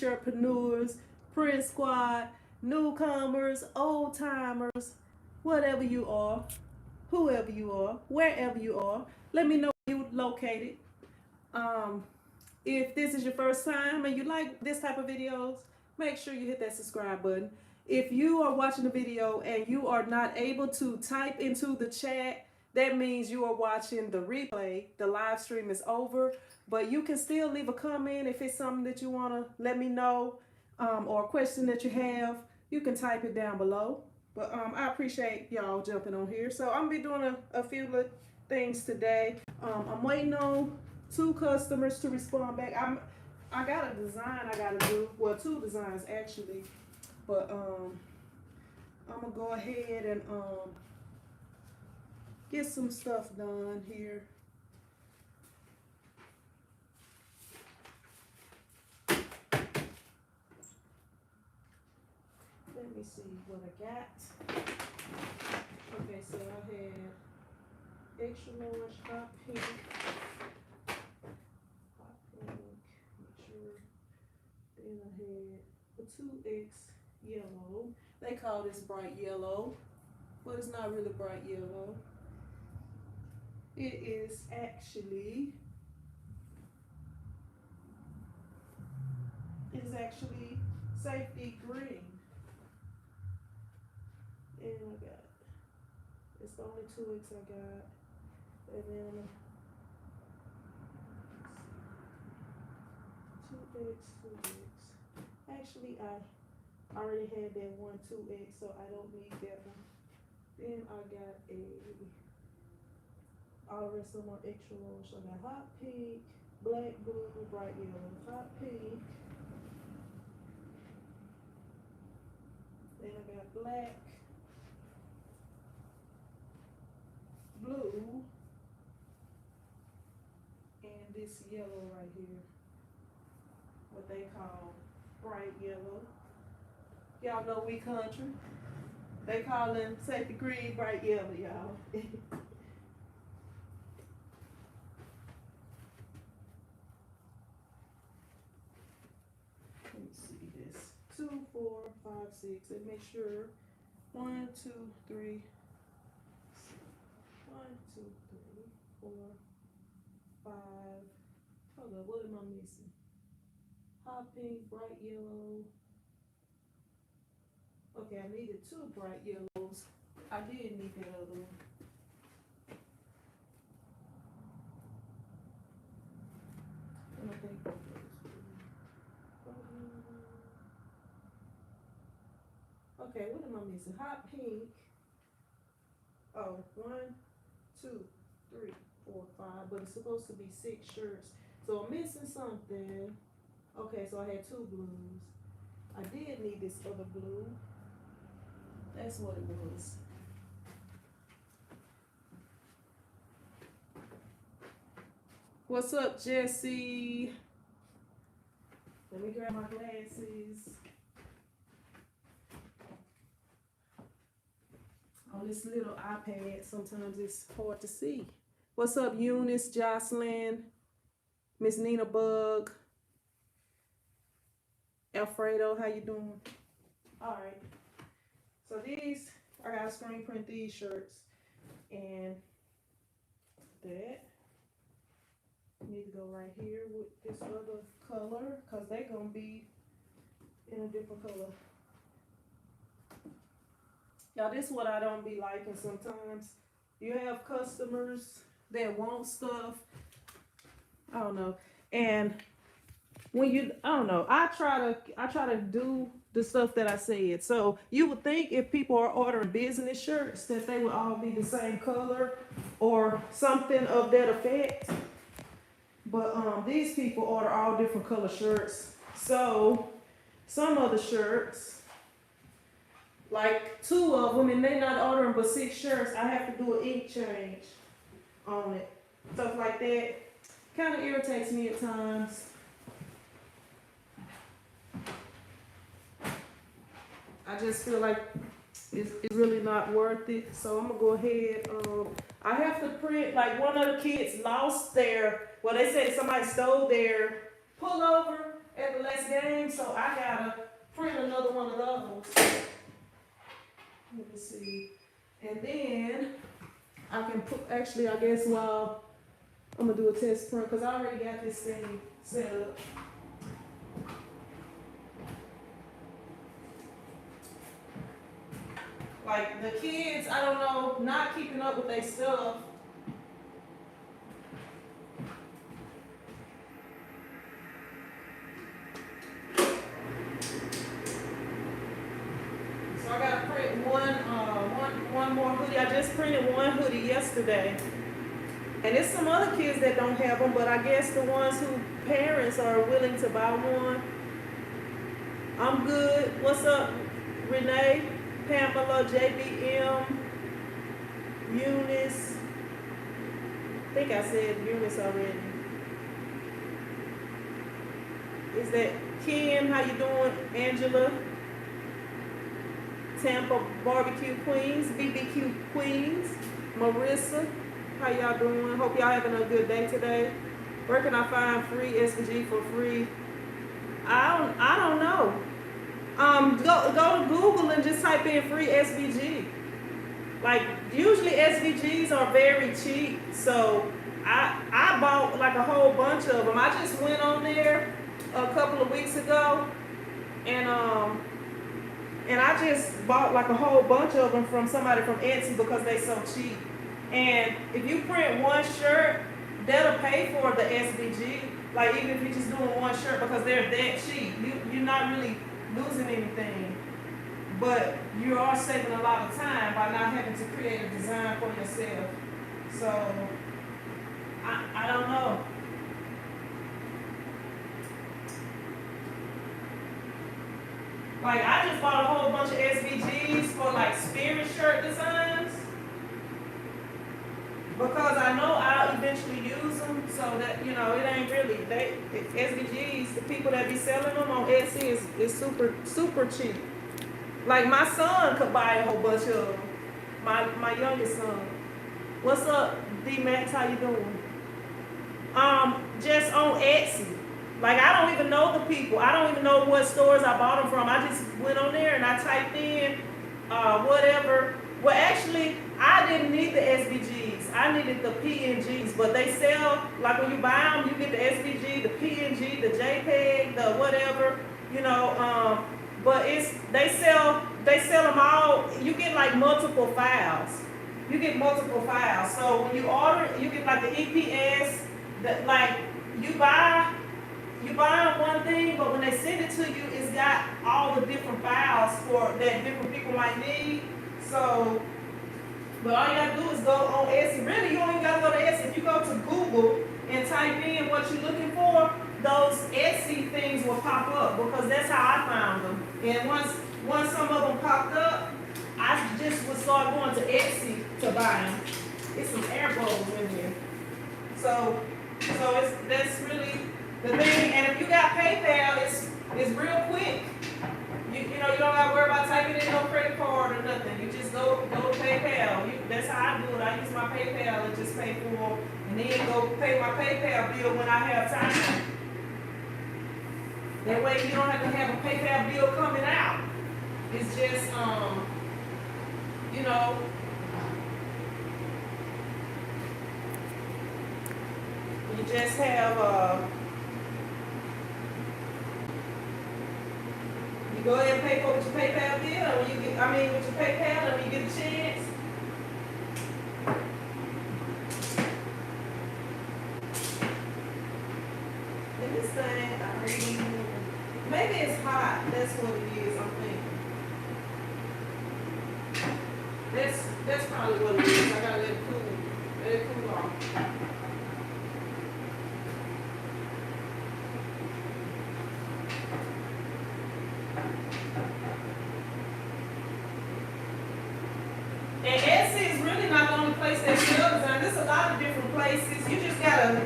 T-shirtpreneurs, print squad, newcomers, old timers, whatever you are, whoever you are, wherever you are. Let me know where you located. Um, if this is your first time and you like this type of videos, make sure you hit that subscribe button. If you are watching the video and you are not able to type into the chat, that means you are watching the replay. The live stream is over, but you can still leave a comment if it's something that you want to let me know, or a question that you have. You can type it down below. But I appreciate y'all jumping on here. So I'm gonna be doing a few things today. I'm waiting on 2 customers to respond back. I got a design I gotta do. Well, 2 designs actually. But I'm gonna go ahead and get some stuff done here. Let me see what I got. Okay, so I had extra large hot pink. Hot pink, make sure. Then I had a 2X yellow. They call this bright yellow, but it's not really bright yellow. It is actually safety green. And I got, it's the only 2X I got. And then 2X. Actually, I already had that one 2X, so I don't need that one. Then I got all the rest of them are extra large. So I got hot pink, black, blue, bright yellow, hot pink. Then I got black, blue, and this yellow right here, what they call bright yellow. Y'all know we country. They call them safety green, bright yellow, y'all. Let me see this. 2, 4, 5, 6. And make sure 1, 2, 3. 1, 2, 3, 4, 5. Hold up, what am I missing? Hot pink, bright yellow. Okay, I needed 2 bright yellows. I did need that other one. And I think okay, what am I missing? Hot pink. Oh, 1, 2, 3, 4, 5. But it's supposed to be 6 shirts. So I'm missing something. Okay, so I had 2 blues. I did need this other blue. That's what it was. What's up, Jesse? Let me grab my glasses. On this little iPad, sometimes it's hard to see. What's up, Eunice, Jocelyn, Miss Nina Bug, Alfredo, how you doing? All right. So these, I gotta screen print these shirts, and that need to go right here with this other color, cause they gonna be in a different color. Y'all, this is what I don't be liking sometimes. You have customers that want stuff, I don't know, and when you, I don't know, I try to do the stuff that I said. So you would think if people are ordering business shirts that they would all be the same color or something of that effect. But these people order all different color shirts. So some of the shirts, like 2 of them, and they're not ordering but 6 shirts, I have to do an ink change on it. Stuff like that kind of irritates me at times. I just feel like it's really not worth it. So I'm gonna go ahead. I have to print, like one of the kids lost their, well, they said somebody stole their pullover at the last game, so I gotta print another one of those. Let me see. And then I can put, actually, I guess while I'm gonna do a test print, because I already got this thing set up. Like the kids, I don't know, not keeping up with their stuff. So I gotta print one more hoodie. I just printed one hoodie yesterday. And there's some other kids that don't have them, but I guess the ones who parents are willing to buy one. I'm good. What's up, Renee, Pamela, JBM, Eunice? I think I said Eunice already. Is that Kim? How you doing? Angela? Tampa Barbecue Queens, BBQ Queens, Marissa. How y'all doing? Hope y'all having a good day today. Where can I find free SVG for free? I don't know. Go to Google and just type in free SVG. Like usually SVGs are very cheap, so I bought like a whole bunch of them. I just went on there a couple of weeks ago, and I just bought like a whole bunch of them from somebody from Etsy because they so cheap. And if you print one shirt, that'll pay for the SVG. Like even if you're just doing one shirt, because they're that cheap, you're not really losing anything. But you are saving a lot of time by not having to create a design for yourself. So I don't know. Like I just bought a whole bunch of SVGs for like spirit shirt designs, because I know I'll eventually use them, so that, you know, it ain't really, SVGs, the people that be selling them on Etsy is super, super cheap. Like my son could buy a whole bunch of them, my youngest son. What's up, D-Max, how you doing? Just on Etsy. Like I don't even know the people. I don't even know what stores I bought them from. I just went on there and I typed in whatever. Well, actually, I didn't need the SVGs. I needed the PNGs, but they sell, like when you buy them, you get the SVG, the PNG, the JPEG, the whatever, you know, but they sell them all. You get like multiple files. You get multiple files. So when you order, you get like the EPS, like you buy one thing, but when they send it to you, it's got all the different files for that different people might need. So, but all you gotta do is go on Etsy. Really, you don't even gotta go to Etsy. If you go to Google and type in what you're looking for, those Etsy things will pop up, because that's how I found them. And once some of them popped up, I just would start going to Etsy to buy them. It's some air bubbles in here. So that's really the thing. And if you got PayPal, it's real quick. You know, you don't have to worry about typing in no credit card or nothing. You just go to PayPal. That's how I do it. I use my PayPal and just pay for, and then go pay my PayPal bill when I have time. That way you don't have to have a PayPal bill coming out. It's just, you know, you just have, go ahead and pay for it with your PayPal bill, or with your PayPal, and when you get a chance. And this thing, maybe it's hot. That's what it is, I'm thinking. That's probably what it is. I gotta let it cool off. And Etsy is really not the only place that sells design. There's a lot of different places. You just gotta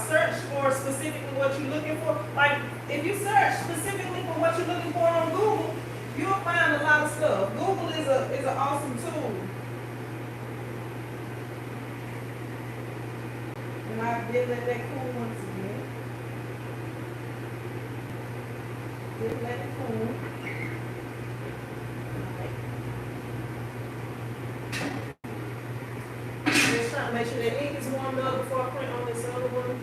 search for specifically what you're looking for. Like if you search specifically for what you're looking for on Google, you'll find a lot of stuff. Google is an awesome tool. And I did let that cool once again. Just let it cool. Just trying to make sure that ink is warmed up before I print on this other one.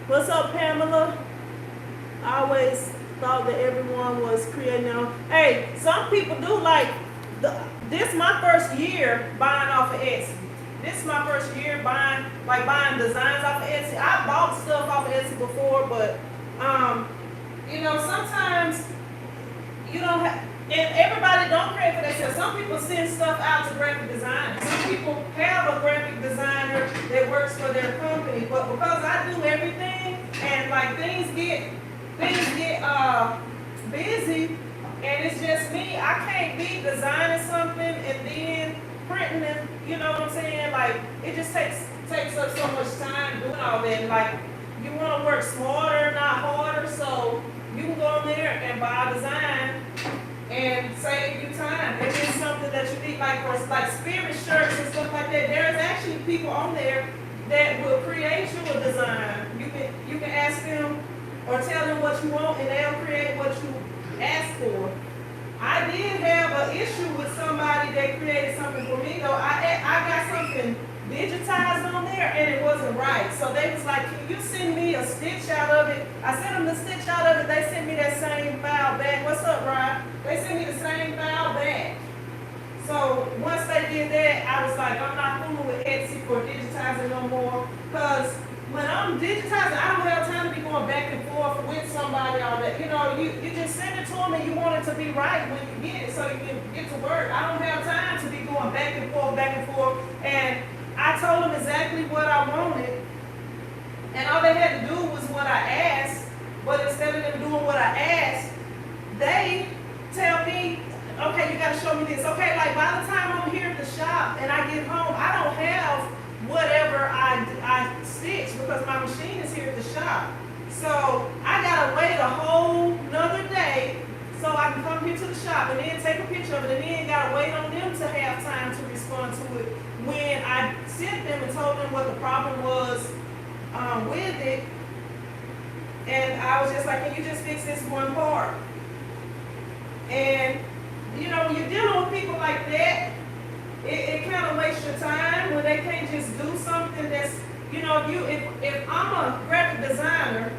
What's up, Pamela? I always thought that everyone was creating their own. Hey, some people do like, this my first year buying off of Etsy. This is my first year buying designs off of Etsy. I bought stuff off of Etsy before, but, you know, sometimes you don't have, and everybody don't create for themselves. Some people send stuff out to graphic designers. Some people have a graphic designer that works for their company, but because I do everything and like things get busy and it's just me, I can't be designing something and then printing and you know what I'm saying? Like it just takes up so much time doing all that. Like you want to work smarter, not harder, so you can go in there and buy a design and save you time. If it's something that you need, like for like spirit shirts and stuff like that, there's actually people on there that will create you a design. You can ask them or tell them what you want and they'll create what you ask for. I did have an issue with somebody that created something for me though. I got something digitized on there and it wasn't right. So they was like, can you send me a stitch out of it? I sent them the stitch out of it. They sent me that same file back. What's up, Ryan? They sent me the same file back. So once they did that, I was like, I'm not fooling with Etsy for digitizing no more. Because when I'm digitizing, I don't have time to be going back and forth with somebody all that. You know, you just send it to them and you want it to be right when you get it so you can get to work. I don't have time to be going back and forth. And I told them exactly what I wanted. And all they had to do was what I asked. But instead of them doing what I asked, they tell me, okay, you got to show me this. Okay, like by the time I'm here at the shop and I get home, I don't have whatever I stitch because my machine is here at the shop. So I got to wait a whole nother day so I can come here to the shop and then take a picture of it and then got to wait on them to have time to respond to it. When I sent them and told them what the problem was with it, and I was just like, can you just fix this one part? And you know, when you're dealing with people like that, it kind of wastes your time when they can't just do something that's, you know, if I'm a graphic designer,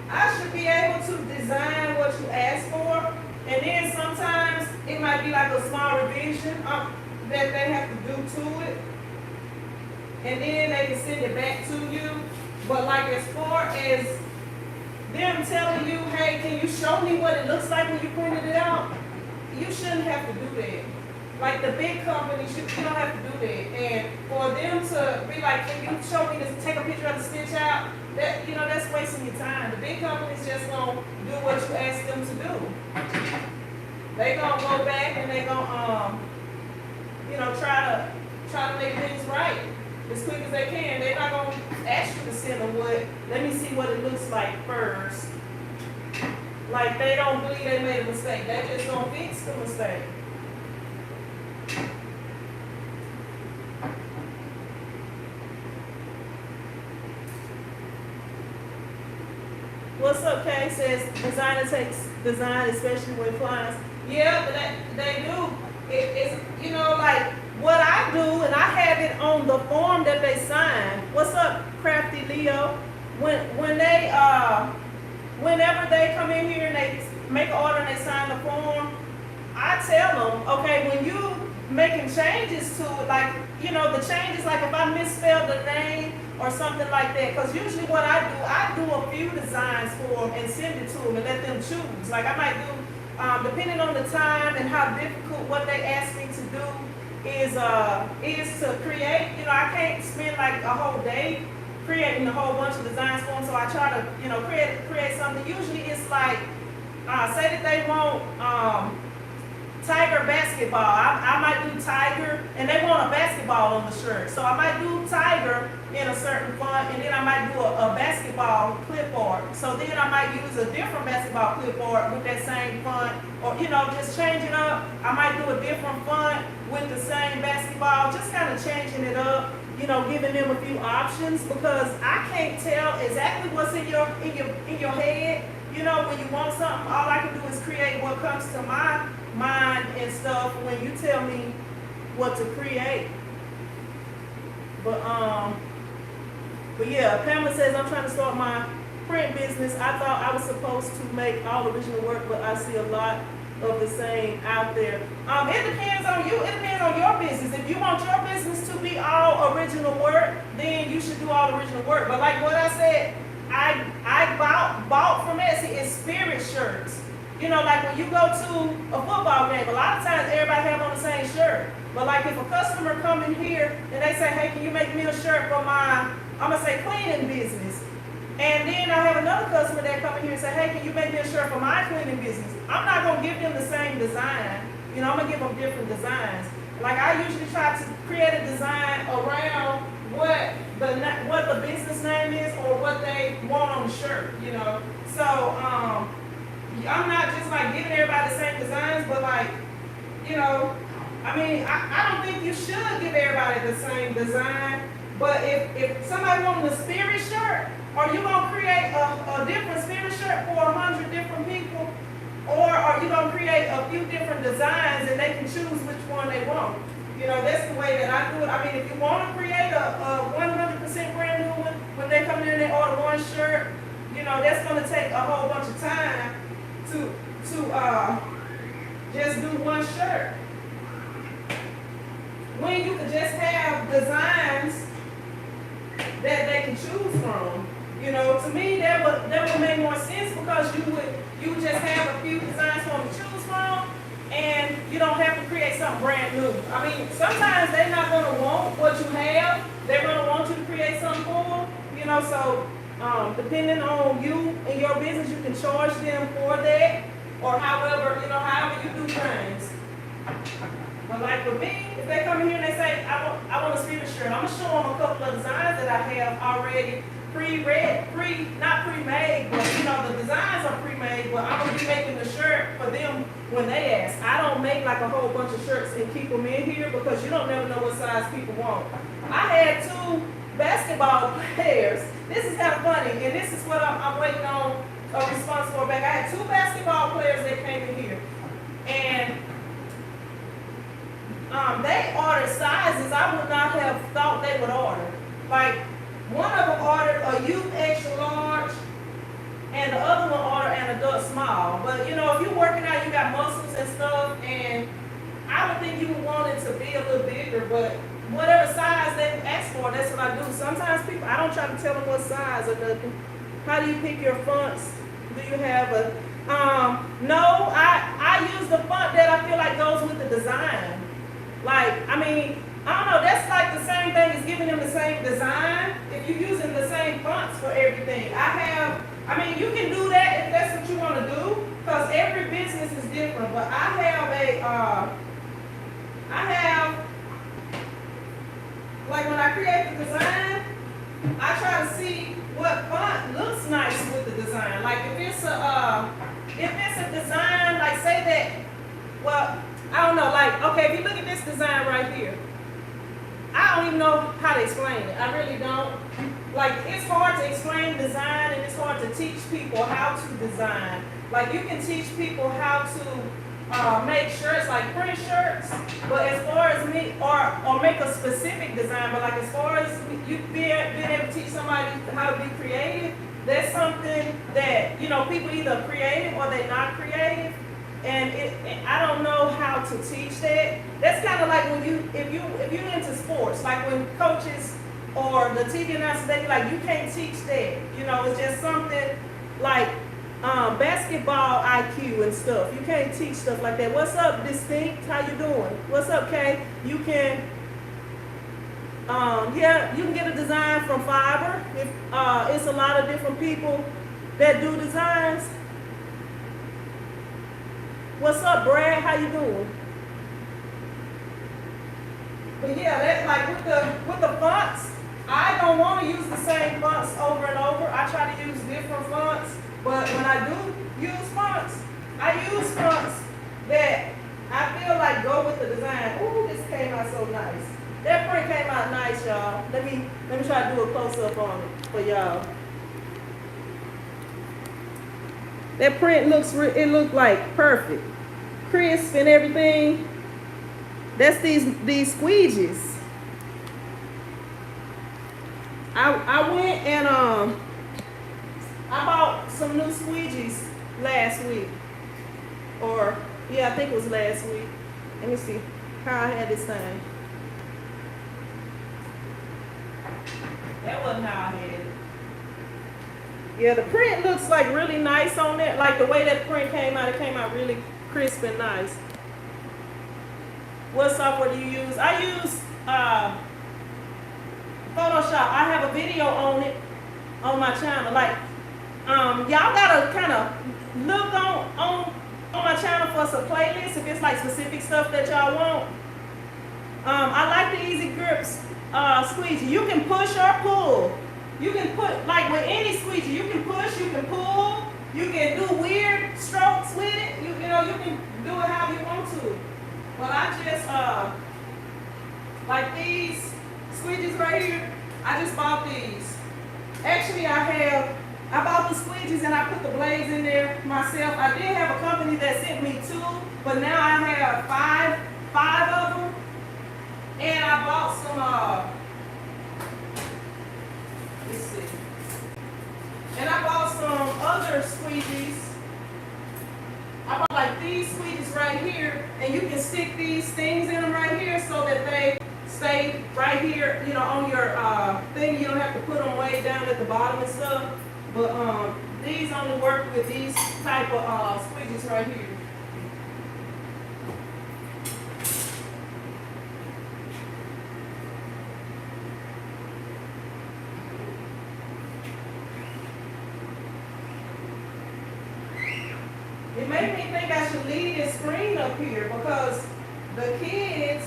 I should be able to design what you ask for, and then sometimes it might be like a small revision that they have to do to it, and then they can send it back to you. But like as far as them telling you, hey, can you show me what it looks like when you printed it out? You shouldn't have to do that. Like the big companies, you don't have to do that. And for them to be like, can you show me this, take a picture of the stitch out? That, you know, that's wasting your time. The big companies just gonna do what you ask them to do. They gonna go back and they gonna, you know, try to make things right as quick as they can. They're not gonna ask you to send them what. Let me see what it looks like first. Like they don't believe they made a mistake. They just gonna fix the mistake. What's up, Kay? Says designer takes design, especially when clients. Yeah, but they do. It's, you know, like what I do, and I have it on the form that they sign. What's up, Crafty Leo? When they whenever they come in here and they make an order and they sign the form, I tell them, okay, when you making changes to it, like, you know, the changes, like if I misspelled the name or something like that, because usually what I do a few designs for them and send it to them and let them choose. Like I might do, depending on the time and how difficult what they ask me to do is to create. You know, I can't spend like a whole day creating a whole bunch of designs for them, so I try to, you know, create something. Usually it's like, say that they want Tiger basketball. I might do Tiger, and they want a basketball on the shirt. So I might do Tiger in a certain font, and then I might do a basketball clipboard. So then I might use a different basketball clipboard with that same font, or just change it up. I might do a different font with the same basketball, just kind of changing it up. Giving them a few options, because I can't tell exactly what's in your head. When you want something, all I can do is create what comes to my mind and stuff when you tell me what to create. But yeah, Pamela says, I'm trying to start my print business. I thought I was supposed to make all original work, but I see a lot of the same out there. It depends on you. It depends on your business. If you want your business to be all original work, then you should do all original work. But like what I said, I bought from Etsy is spirit shirts. Like when you go to a football game, a lot of times everybody have on the same shirt. But like if a customer come in here and they say, hey, can you make me a shirt for my, I'm going to say cleaning business. And then I have another customer that come in here and say, hey, can you make me a shirt for my cleaning business? I'm not going to give them the same design. I'm going to give them different designs. Like I usually try to create a design around what the business name is or what they want on the shirt, So I'm not just like giving everybody the same designs, but like, I don't think you should give everybody the same design. But if somebody wants a spirit shirt, are you going to create a different spirit shirt for 100 different people? Or are you going to create a few different designs and they can choose which one they want? That's the way that I do it. If you want to create a 100% brand new one, when they come in and they order one shirt, that's going to take a whole bunch of time to just do one shirt. When you could just have designs that they can choose from. To me that would make more sense, because you would just have a few designs for them to choose from, and you don't have to create something brand new. Sometimes they're not going to want what you have. They're going to want you to create something for them. So depending on you and your business, you can charge them for that, or however you do things. But like with me, if they come in here and they say, I want a spirit shirt, I'm going to show them a couple of designs that I have already not pre-made, but the designs are pre-made, but I'm going to be making the shirt for them when they ask. I don't make like a whole bunch of shirts and keep them in here, because you don't never know what size people want. I had 2 basketball players. This is kind of funny, and this is what I'm waiting on a response for back. I had 2 basketball players that came in here, and they ordered sizes I would not have thought they would order. Like, one of them ordered a youth extra large, and the other one ordered an adult small. But if you're working out, you got muscles and stuff, and I would think you would want it to be a little bigger, but whatever size they ask for, that's what I do. Sometimes people, I don't try to tell them what size or nothing. How do you pick your fonts? Do you have a, no, I use the font that I feel like goes with the design. Like, I don't know, that's like the same thing as giving them the same design. If you're using the same fonts for everything. You can do that if that's what you want to do, because every business is different. But like when I create the design, I try to see what font looks nice with the design. Like if it's a design, like say that, well, I don't know, like, okay, if you look at this design right here, I don't even know how to explain it. I really don't. Like, it's hard to explain design, and it's hard to teach people how to design. Like, you can teach people how to make shirts, like print shirts, but as far as me, or make a specific design, but like as far as you being able to teach somebody how to be creative, that's something that, people either creative or they're not creative. And I don't know how to teach that. That's kind of like when if you're into sports, like when coaches or the TV announcers, they be like, you can't teach that. It's just something like basketball IQ and stuff. You can't teach stuff like that. What's up, Distinct? How you doing? What's up, Kay? You can, you can get a design from Fiverr. If it's a lot of different people that do designs. What's up, Brad? How you doing? But yeah, that's like with the fonts, I don't want to use the same fonts over and over. I try to use different fonts, but when I do use fonts, I use fonts that I feel like go with the design. Ooh, this came out so nice. That print came out nice, y'all. Let me try to do a close up on it for y'all. That print it looked like perfect, crisp and everything. That's these squeegees. I went and I bought some new squeegees last week, or yeah, I think it was last week. Let me see how I had this thing. That wasn't how I had it. Yeah, the print looks like really nice on there. Like the way that print came out, it came out really crisp and nice. What software do you use? I use Photoshop. I have a video on it on my channel. Like, y'all gotta kind of look on my channel for some playlists if it's like specific stuff that y'all want. I like the Easy Grips squeegee. You can push or pull. You can put, like with any squeegee, you can push, you can pull, you can do weird strokes with it. You know, you can do it how you want to. But I just, like these squeegees right here, I just bought these. Actually, I bought the squeegees and I put the blades in there myself. I did have a company that sent me 2, but now I have five of them. And I bought some, let's see. And I bought some other squeegees. I bought like these squeegees right here, and you can stick these things in them right here so that they stay right here, you know, on your thing. You don't have to put them way down at the bottom and stuff. But these only work with these type of squeegees right here. It made me think I should leave this screen up here because the kids,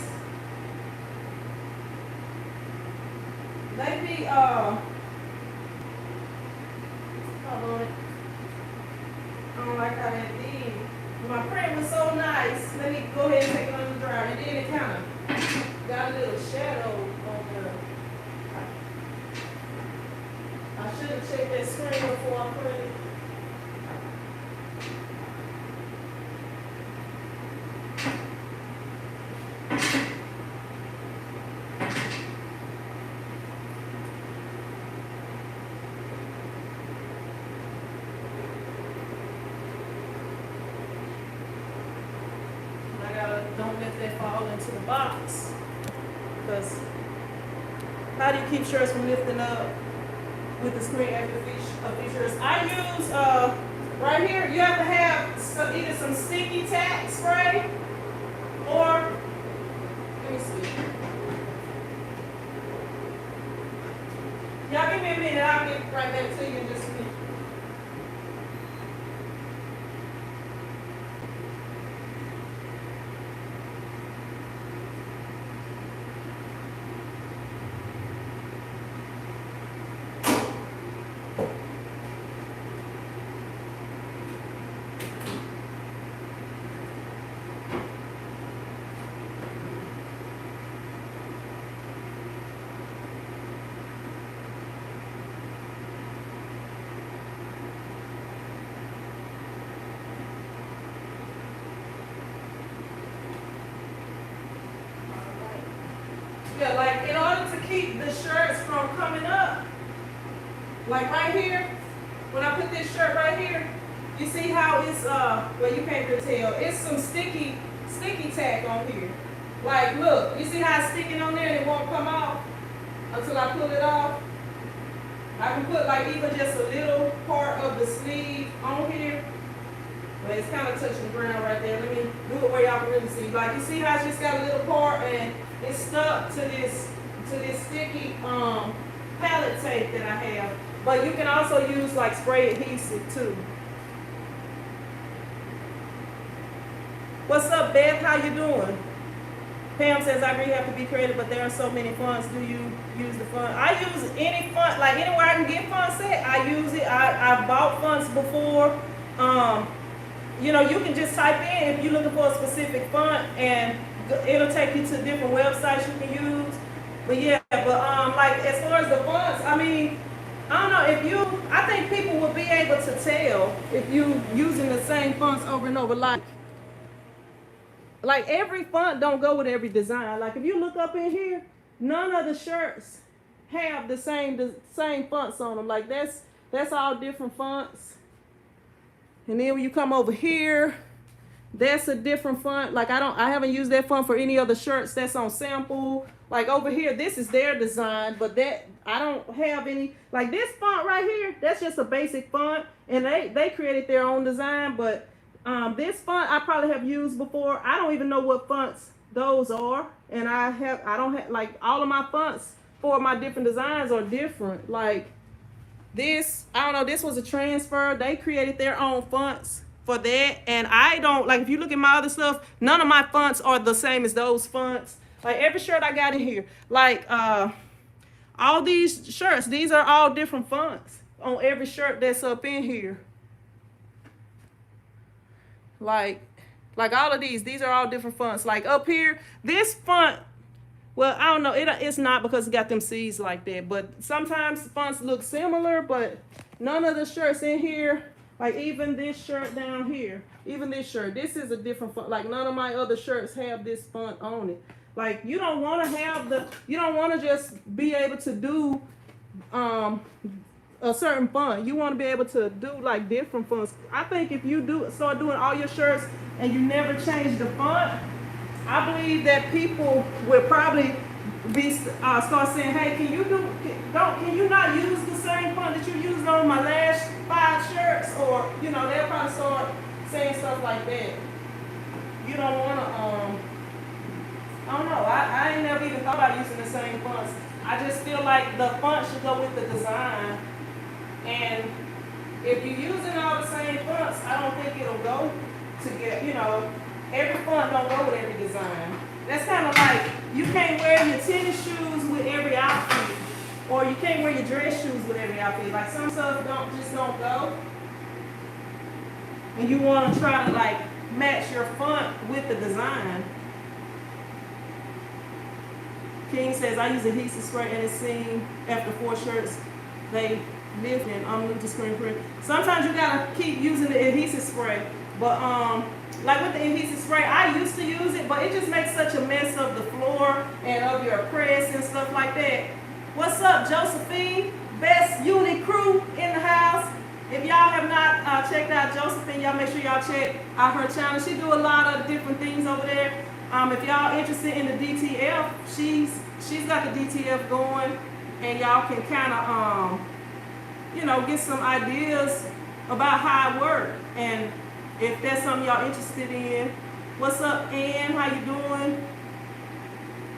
they be, hold on. I don't like how that did. My print was so nice. Let me go ahead and take it on the dryer. And then it kind of got a little shadow on the, I should have checked that screen before I put it. Don't let that fall into the box, because how do you keep shirts from lifting up with the screen after features? I use right here. You have to have either some sticky tack spray or let me see. Y'all give me a minute. I'll get right back to you in just a minute. Yeah, like in order to keep the shirts from coming up, like right here, when I put this shirt right here, you see how it's, well you can't really tell, it's some sticky tack on here. Like look, you see how it's sticking on there and it won't come off until I pull it off? I can put like even just a little part of the sleeve on here, but it's kind of touching the ground right there. Let me do it where y'all can really see. Like you see how it's just got a little part and it's stuck to this sticky palette tape that I have. But you can also use like spray adhesive too. What's up, Beth? How you doing? Pam says, I agree, you have to be creative, but there are so many fonts. Do you use the font? I use any font, like anywhere I can get fonts at, I use it. I've bought fonts before. You know, you can just type in if you're looking for a specific font, and it'll take you to different websites you can use. But yeah, like as far as the fonts, I mean, I don't know, I think people will be able to tell if you using the same fonts over and over. Like every font don't go with every design. Like if you look up in here, none of the shirts have the same fonts on them. Like that's all different fonts. And then when you come over here, that's a different font. Like I haven't used that font for any other shirts that's on sample. Like over here, this is their design, but that I don't have any. Like this font right here, that's just a basic font, and they created their own design. But this font I probably have used before. I don't even know what fonts those are, and I don't have, like, all of my fonts for my different designs are different. Like this, I don't know, this was a transfer. They created their own fonts for that, and I don't, like, if you look at my other stuff, none of my fonts are the same as those fonts. Like every shirt I got in here, like all these shirts, these are all different fonts on every shirt that's up in here. Like all of these are all different fonts. Like up here, this font, well, I don't know, it's not because it got them C's like that, but sometimes fonts look similar, but none of the shirts in here, like even this shirt down here, even this shirt, this is a different font. Like none of my other shirts have this font on it. Like you don't want to just be able to do a certain font. You want to be able to do like different fonts. I think if you start doing all your shirts and you never change the font, I believe that people will probably start saying, hey, can you not use the same font that you used on my last 5 shirts? Or, you know, they'll probably start saying stuff like that. You don't want to, I don't know, I ain't never even thought about using the same fonts. I just feel like the font should go with the design. And if you're using all the same fonts, I don't think it'll go together. You know, every font don't go with every design. That's kind of like, you can't wear your tennis shoes with every outfit, or you can't wear your dress shoes with every outfit. Like some stuff just don't go. And you want to try to like match your font with the design. King says, I use adhesive spray and it's seen after 4 shirts, they lift and unmove the screen print. Sometimes you gotta keep using the adhesive spray, but like with the adhesive spray, I used to use it, but it just makes such a mess of the floor and of your press and stuff like that. What's up, Josephine? Best unit crew in the house. If y'all have not checked out Josephine, y'all make sure y'all check out her channel. She do a lot of different things over there. If y'all interested in the DTF, she's got the DTF going, and y'all can kind of you know, get some ideas about how it works. And if that's something y'all interested in, what's up, Ann? How you doing?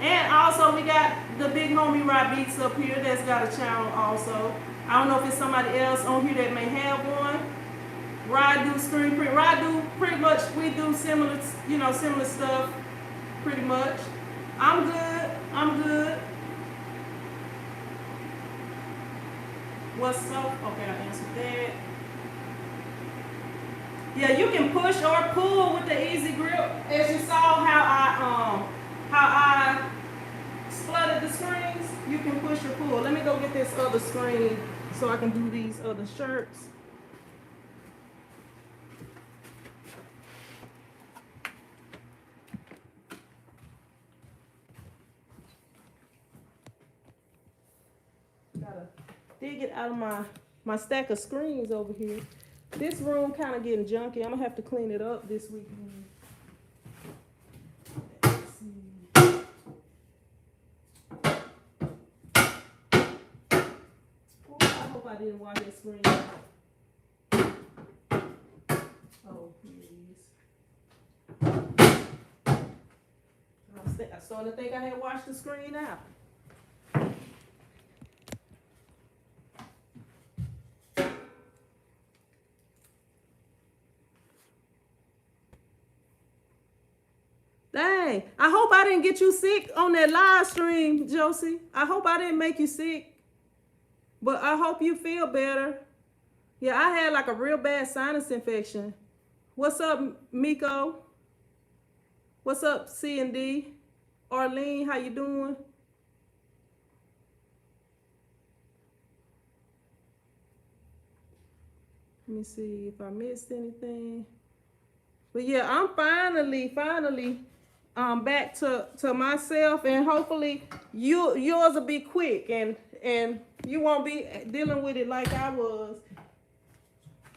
And also we got the big homie Rod Beats up here that's got a channel also. I don't know if it's somebody else on here that may have one. Rod do screen print. Rod do pretty much, we do similar, you know, similar stuff pretty much. I'm good. What's up? Okay, I answered that. Yeah, you can push or pull with the easy grip. As you saw how I spluttered the screens, you can push or pull. Let me go get this other screen so I can do these other shirts. Gotta dig it out of my stack of screens over here. This room kind of getting junky. I'm gonna have to clean it up this weekend. Let's see. Oh, I hope I didn't wash that screen. Oh, please. I'm starting to think I had washed the screen out. Dang. I hope I didn't get you sick on that live stream, Josie. I hope I didn't make you sick. But I hope you feel better. Yeah, I had like a real bad sinus infection. What's up, Miko? What's up, C and D? Arlene, how you doing? Let me see if I missed anything. But yeah, I'm finally back to myself, and hopefully yours will be quick and you won't be dealing with it like I was.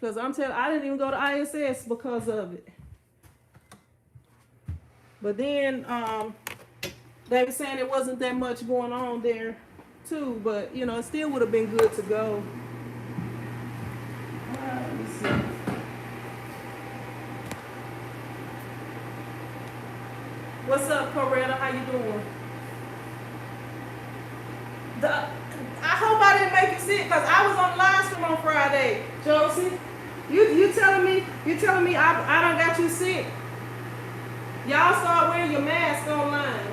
Cause I didn't even go to ISS because of it. But then they were saying it wasn't that much going on there too, but you know, it still would have been good to go. Let me see. What's up, Coretta? How you doing? I hope I didn't make you sick because I was on live stream on Friday, Josie. You telling me I done got you sick. Y'all start wearing your mask online.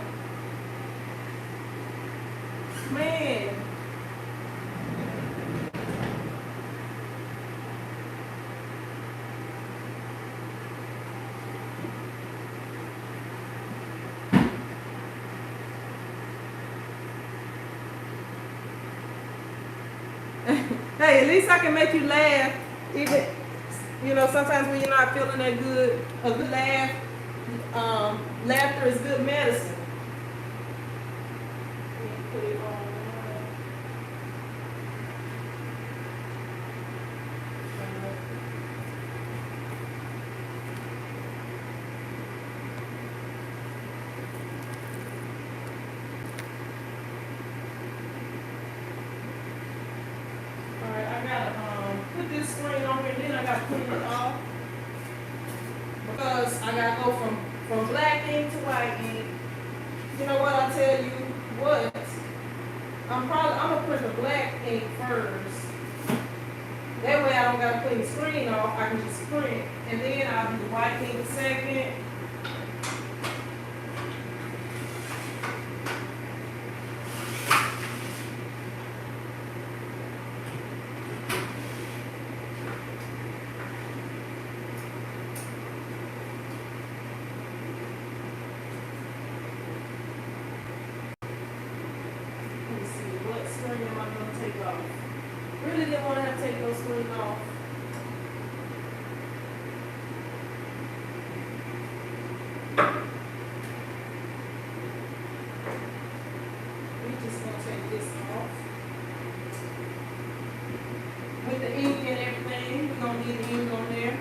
Man. Hey, at least I can make you laugh. Even, you know, sometimes when you're not feeling that good, a good laugh, laughter is good medicine. Put it on. Screen on here, then I gotta clean it off because I gotta go from black ink to white ink. You know what? I tell you what, I'm gonna print the black ink first. That way I don't gotta clean the screen off. I can just print, and then I'll do the white ink second. Really didn't want to have to take those screens off. We just gonna take this off. With the ink and everything, we're gonna need the ink on there.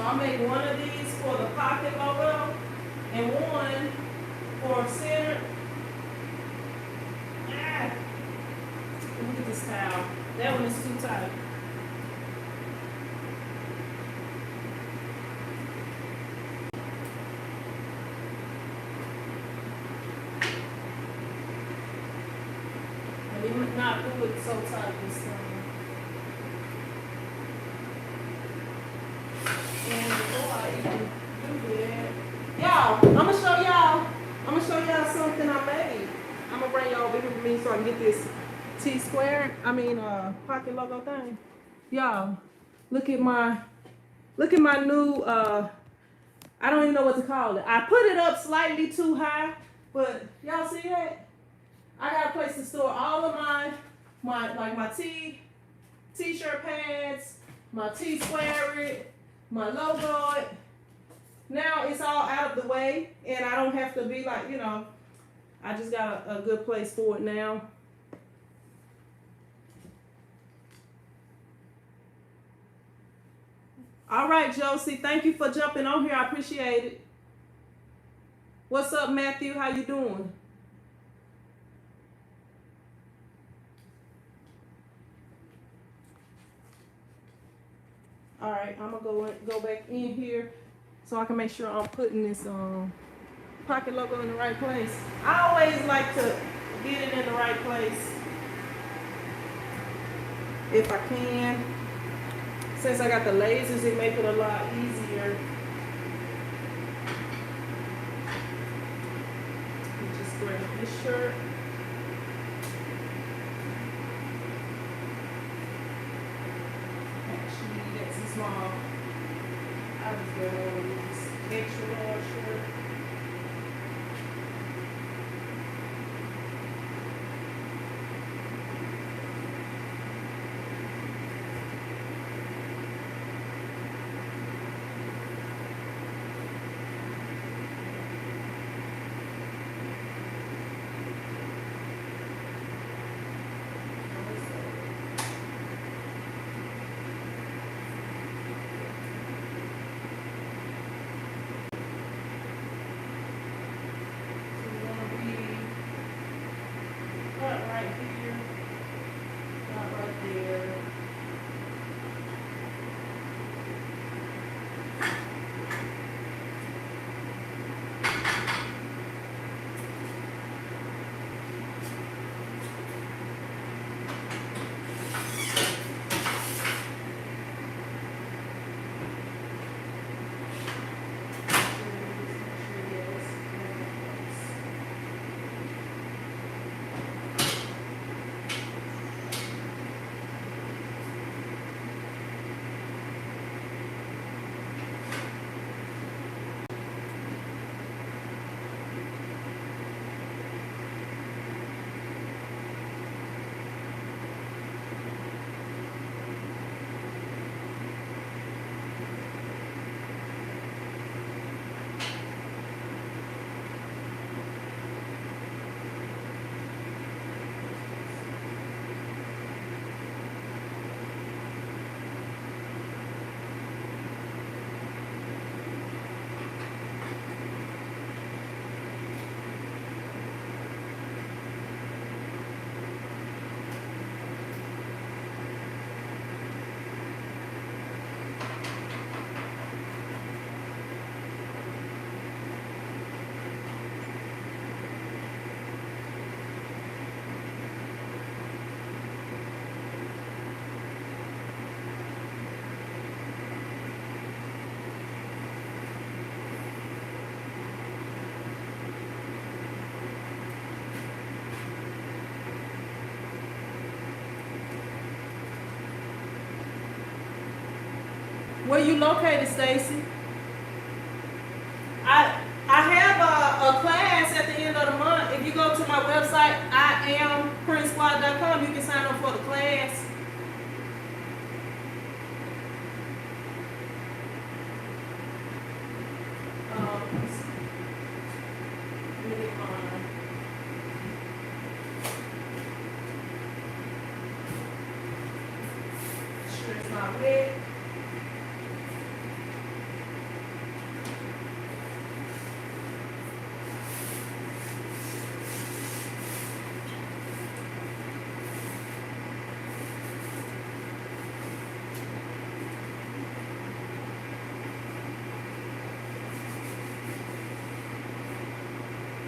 I'll make one of these for the pocket logo and one for center. Look at this towel. That one is too tight. Let me not do it so tight this time. Y'all, I'm gonna show y'all something I made. I'm gonna bring y'all over here with me so I can get this pocket logo thing. Y'all, look at my new I don't even know what to call it. I put it up slightly too high, but y'all see that? I got a place to store all of my t-shirt pads, my T-square, my logo. Now it's all out of the way, and I don't have to be like, you know, I just got a good place for it now. All right, Josie, thank you for jumping on here. I appreciate it. What's up, Matthew? How you doing? All right, I'm gonna go back in here so I can make sure I'm putting this pocket logo in the right place. I always like to get it in the right place if I can. Since I got the lasers, it makes it a lot easier. Just grab this shirt. Actually, that's a small. I just grab one of these extra large shirt. Right here, not right there. Where you located, Stacy? I have a class at the end of the month. If you go to my website, IamPrintSquad.com, you can sign up for the class. Let me get mine. Sure it's not wet.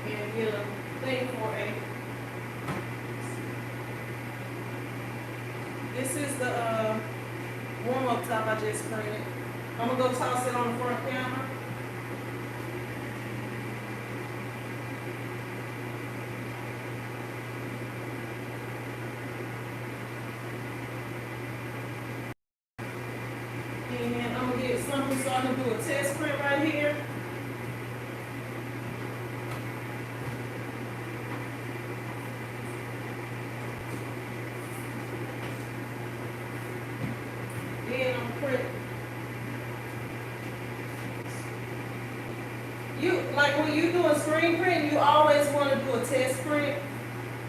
And get a thing for a. This is the warm-up top I just printed. I'm gonna go toss it on the front camera. And I'm gonna get something so I can do a test print right here. Then I'm print. You like when you do a screen print, you always want to do a test print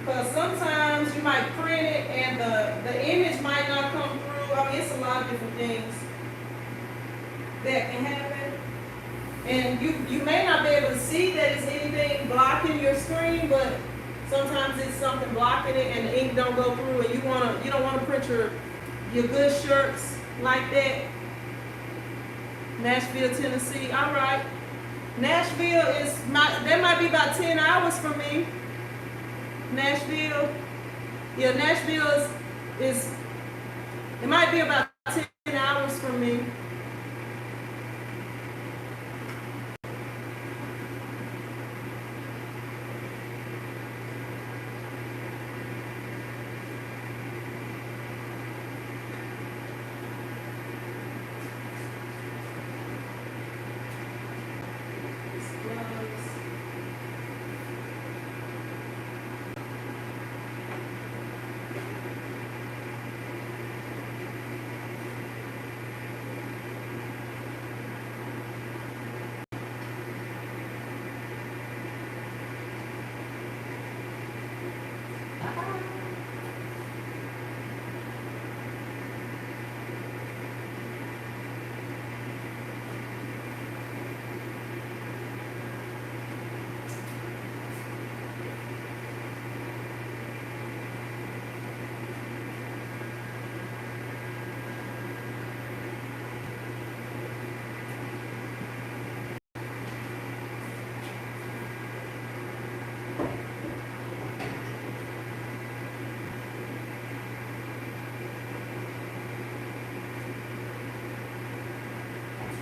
because sometimes you might print it and the image might not come through. I mean, it's a lot of different things that can happen, and you may not be able to see that it's anything blocking your screen, but sometimes it's something blocking it and the ink don't go through, and you don't want to print your good shirts like that. Nashville, Tennessee. All right. Nashville that might be about 10 hours from me. Nashville. Yeah, Nashville is it might be about 10 hours from me.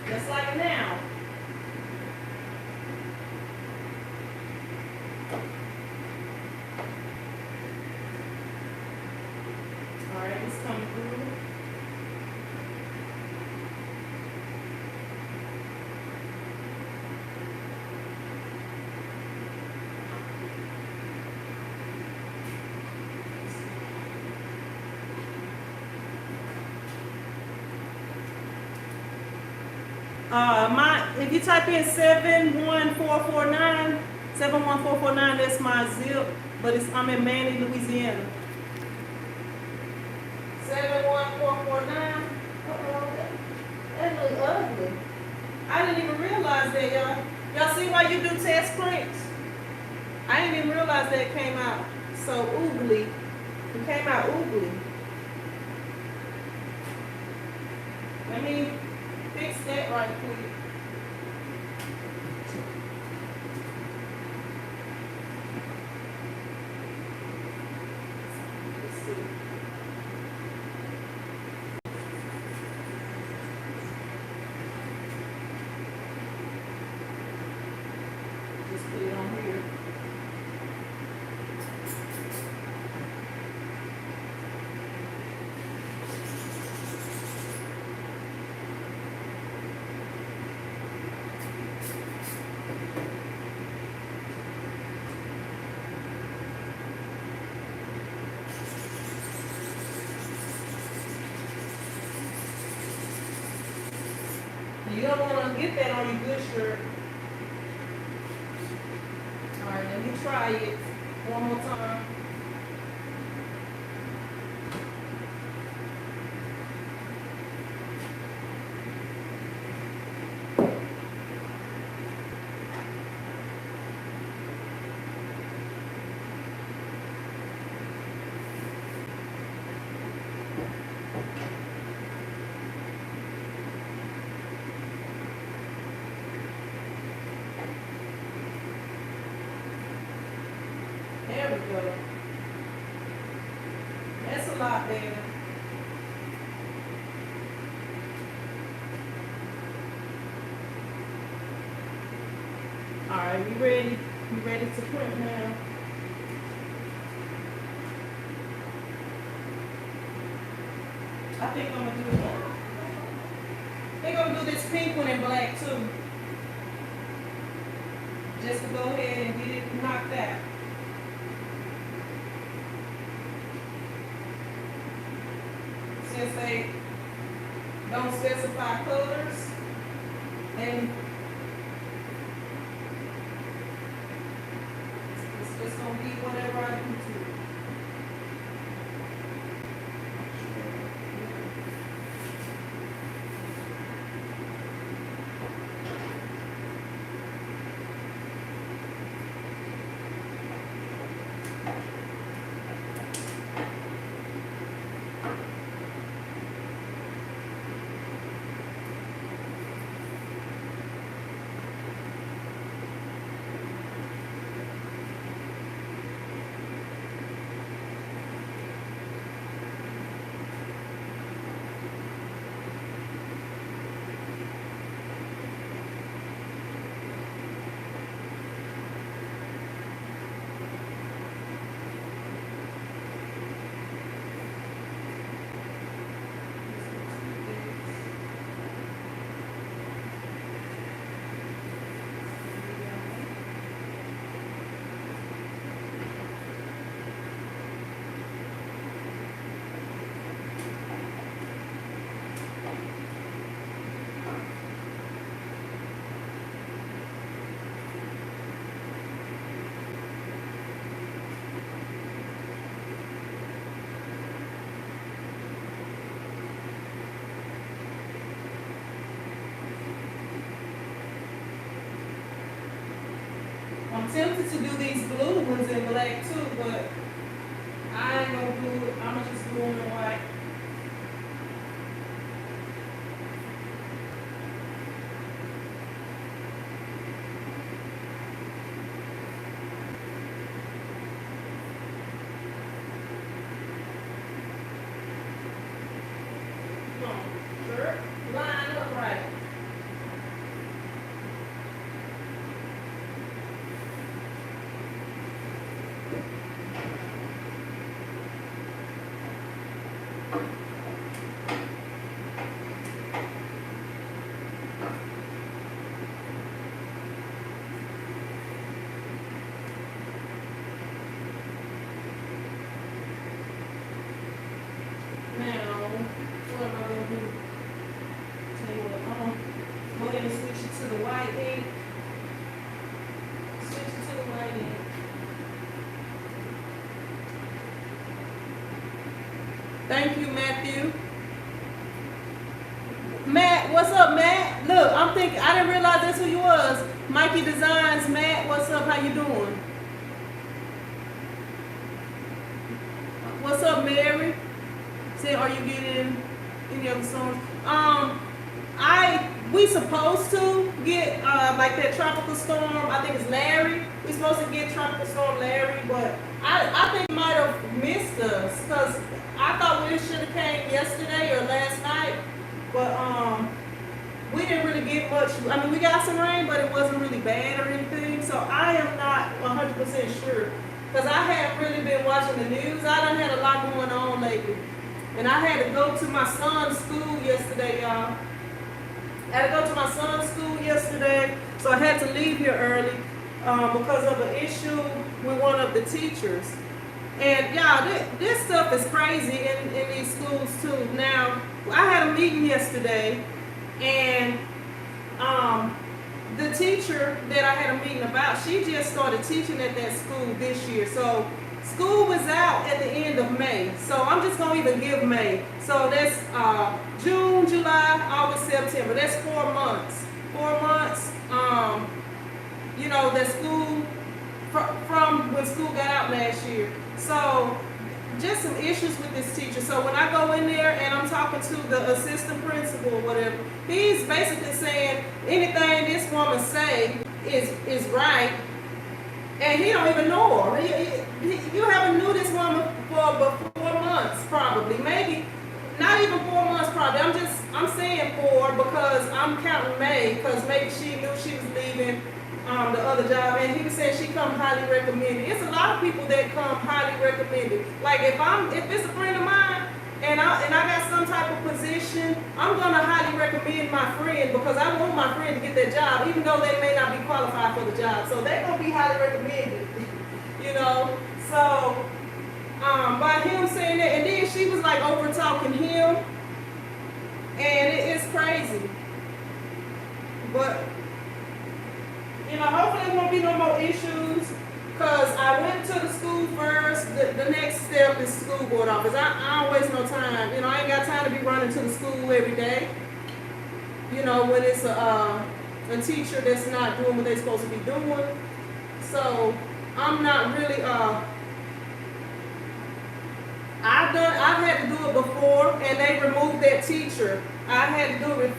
Just like now. All right, it's coming through. If you type in 71449, 71449, that's my zip, but I'm in Manny, Louisiana. 71449. That looks ugly. I didn't even realize that, y'all. Y'all see why you do test prints? I didn't even realize that it came out so oogly. It came out oogly. Let me fix that right quick. You don't want to get that on your good shirt. All right, let me try it one more time. There we go. That's a lot better. All right, we ready? We ready to print now? I think I'm gonna do this pink one in black too. Just to go ahead and get it knocked out. Since they don't specify colors, and it's just gonna be whatever I do to it. to do these blue ones in black too, but I ain't gonna do it. I'm gonna just do them in white. Come on, shirt, line up right. Now, what am I gonna do? Tell you what, I'm gonna go ahead and switch it to the white ink. Switch it to the white ink. Thank you, Matthew. Matt, what's up, Matt? Look, I'm thinking, I didn't realize that's who you was. Mikey Designs, Matt, what's up? How you doing? What's up, Mary? Say, are you getting any other songs? We supposed to get like that tropical storm. I think it's Larry. We supposed to get tropical storm Larry, but I think he might have missed us because I thought we should have came yesterday or last night, but we didn't really get much. I mean, we got some rain, but it wasn't really bad or anything. So I am not 100% sure because I haven't really been watching the news. I done had a lot going on lately. And I had to go to my son's school yesterday, y'all. I had to go to my son's school yesterday, so I had to leave here early because of an issue with one of the teachers. And y'all, this stuff is crazy in these schools too. Now, I had a meeting yesterday, and the teacher that I had a meeting about, she just started teaching at that school this year. So school was out at the end of May, so I'm just gonna even give May. So that's June, July, August, September. That's 4 months. 4 months. You know, that school from when school got out last year. So just some issues with this teacher. So when I go in there and I'm talking to the assistant principal or whatever, he's basically saying anything this woman say is right. And he don't even know her. You haven't knew this woman for 4 months, probably. Maybe not even 4 months, probably. I'm saying 4 because I'm counting May, because maybe she knew she was leaving the other job, and he was saying she come highly recommended. It's a lot of people that come highly recommended. Like if it's a friend of mine and I got some type of position, I'm gonna highly recommend my friend because I want my friend to get that job, even though they may not be qualified for the job. So they're gonna be highly recommended, you know. So by him saying that, and then she was like over talking him, and it's crazy. But you know, hopefully there won't be no more issues. Because I went to the school first. The next step is school board office. I don't waste no time. You know, I ain't got time to be running to the school every day. You know, when it's a teacher that's not doing what they're supposed to be doing. So I'm not really I've had to do it before, and they removed that teacher. I had to do it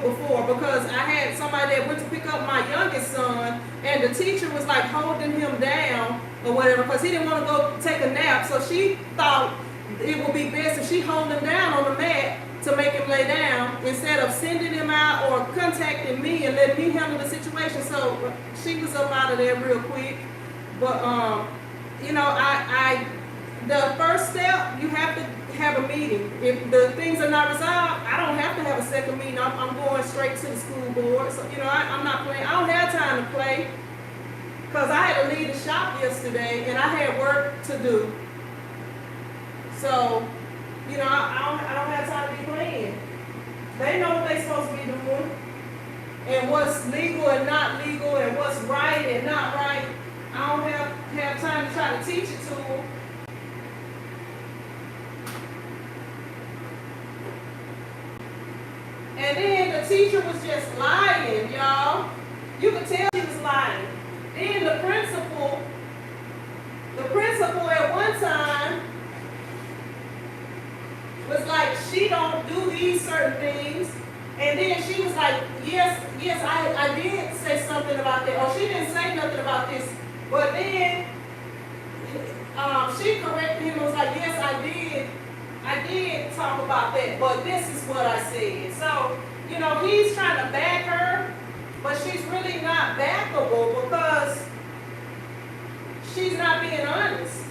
before because I had somebody that went to pick up my youngest son, and the teacher was like holding him down or whatever because he didn't want to go take a nap. So she thought it would be best if she hold him down on the mat to make him lay down instead of sending him out or contacting me and letting me handle the situation. So she was up out of there real quick. But you know, the first step, you have to have a meeting. If the things are not resolved, I don't have to have a second meeting. I'm going straight to the school board. So, you know, I'm not playing. I don't have time to play because I had to leave the shop yesterday and I had work to do. So, you know, I don't have time to be playing. They know what they're supposed to be doing and what's legal and not legal and what's right and not right. I don't have time to try to teach it to them. And then the teacher was just lying, y'all. You could tell she was lying. Then the principal at one time was like, she don't do these certain things. And then she was like, yes, I did say something about that. Or she didn't say nothing about this. But then she corrected him and was like, yes, I did talk about that. But this is what I said. So, you know, he's trying to back her, but she's really not backable because she's not being honest.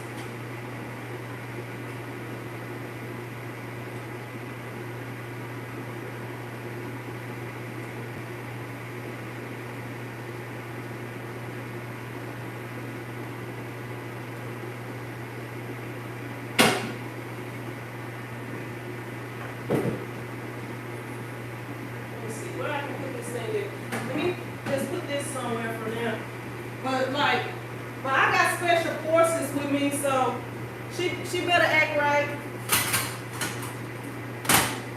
But I got special forces with me, so she better act right,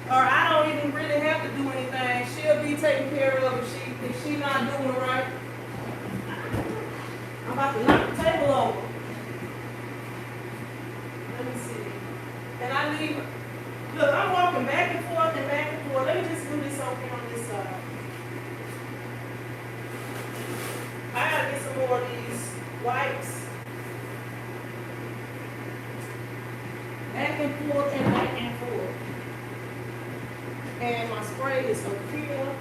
or I don't even really have to do anything. She'll be taken care of if she not doing right. I'm about to knock the table over. Let me see. And I leave. Look, I'm walking back and forth and back and forth. Let me just do this over here on this side. I gotta get some more of these wipes. Back and forth and back and forth. And my spray is over here.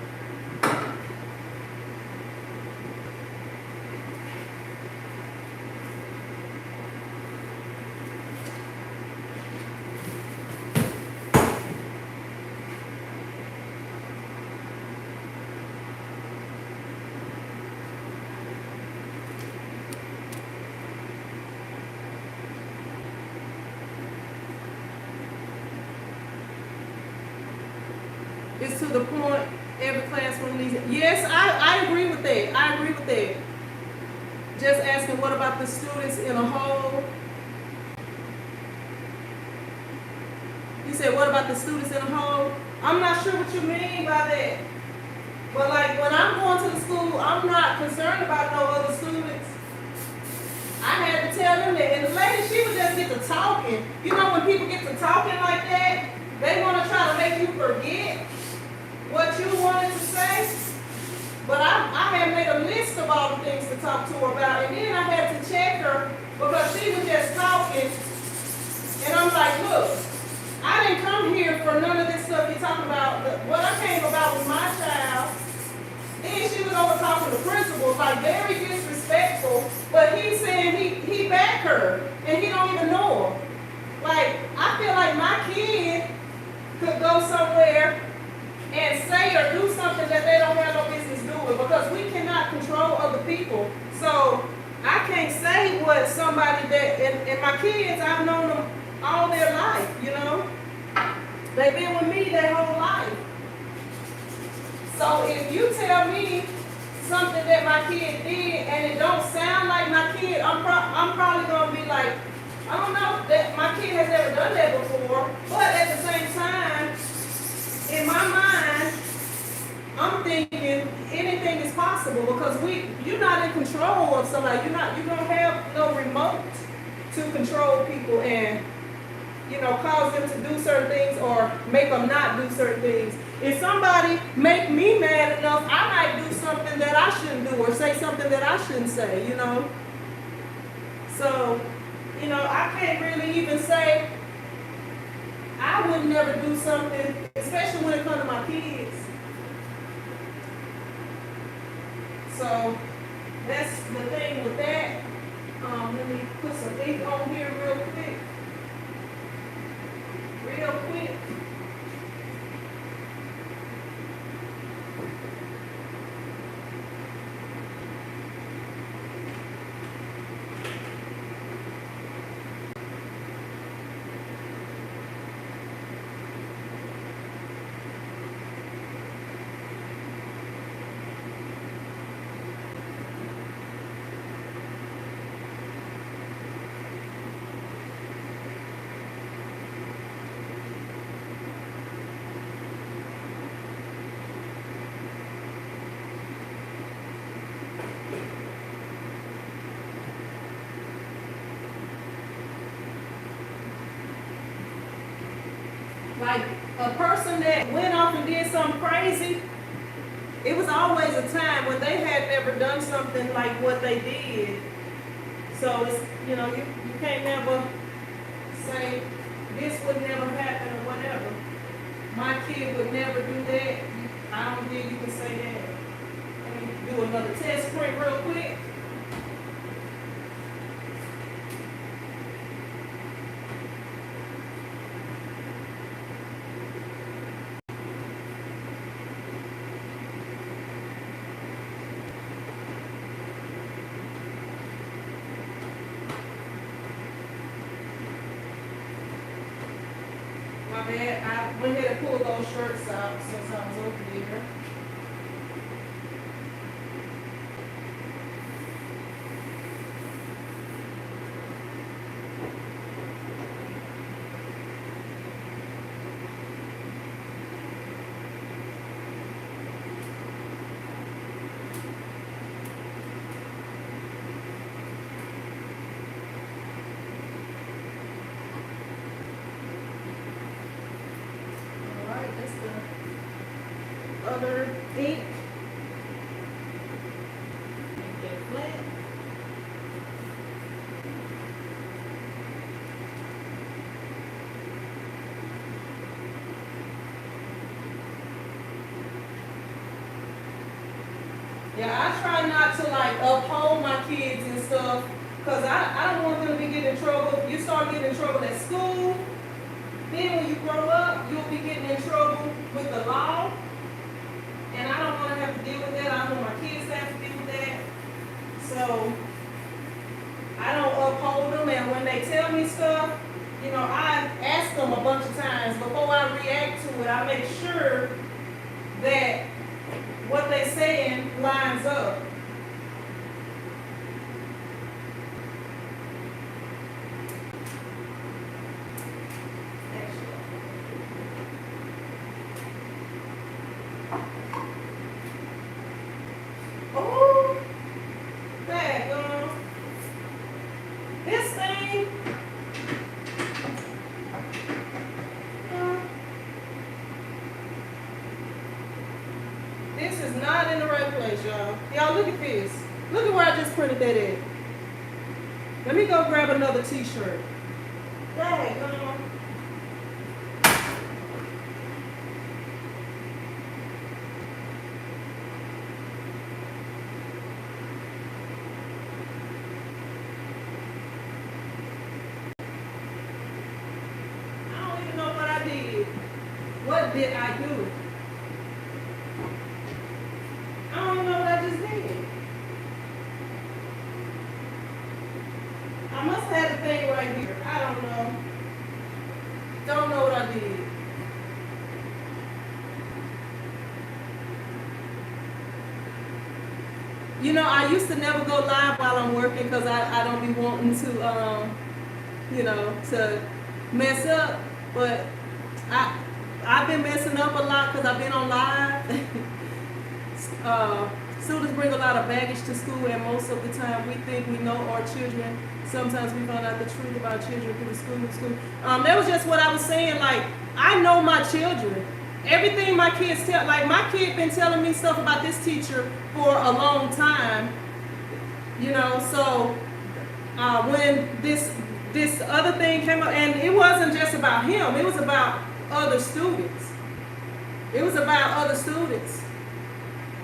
It's to the point every classroom needs it. Yes, I agree with that. I agree with that. Just asking, what about the students in a whole? You said, what about the students in a whole? I'm not sure what you mean by that. But like when I'm going to the school, I'm not concerned about no other students. I had to tell them that. And the lady, she would just get to talking. You know when people get to talking like that, they want to try to make you forget what you wanted to say. But I had made a list of all the things to talk to her about, and then I had to check her because she was just talking. And I'm like, look, I didn't come here for none of this stuff you're talking about. What I came about was my child. Then she was over talking to principals, like very disrespectful. But he's saying he backed her, and he don't even know her. Like, I feel like my kid could go somewhere and say or do something that they don't have no business doing, because we cannot control other people. So I can't say what somebody that, and my kids, I've known them all their life, you know. They've been with me their whole life. So if you tell me something that my kid did and it don't sound like my kid, I'm probably going to be like, I don't know that my kid has ever done that before, but at the same time, in my mind, I'm thinking anything is possible, because you're not in control of somebody. You don't have no remote to control people and, you know, cause them to do certain things or make them not do certain things. If somebody make me mad enough, I might do something that I shouldn't do or say something that I shouldn't say, you know. So, you know, I can't really even say I would never do something, especially when it comes to my kids. So that's the thing with that. Let me put some ink on here real quick. Real quick. Like a person that went off and did something crazy, it was always a time when they had never done something like what they did. So it's, you know, you can't never say this would never happen or whatever. My kid would never do that. I don't think you can say that. Let me do another test print real quick. My bad, I went ahead and pulled those shirts out since I was over there. Alright, that's the other ink. Make that flat. Yeah, I try not to like uphold my kids and stuff, cause I don't want them to be getting in trouble. If you start getting in trouble at school, then when you grow up, you'll be getting in trouble with the law. And I don't want to have to deal with that. I don't want my kids to have to deal with that. So I don't uphold them, and when they tell me stuff, you know, I ask them a bunch of times before I react to it. I make sure that what they're saying lines up. Oh, daggone. This thing. This is not in the right place, y'all. Y'all, look at this. Look at where I just printed that at. Let me go grab another t-shirt. Daggone. I don't even know what I did. What did I do? I don't even know what I just did. I must have the thing right here. I don't know. Don't know what I did. You know, I used to never go live while I'm working because I don't be wanting to, you know, to mess up. But I've been messing up a lot because I've been on live. Students bring a lot of baggage to school, and most of the time we think we know our children. Sometimes we find out the truth about children through the school. That was just what I was saying. Like, I know my children. Everything my kids tell, like my kid been telling me stuff about this teacher for a long time. You know, so when this other thing came up, and it wasn't just about him, it was about other students. It was about other students.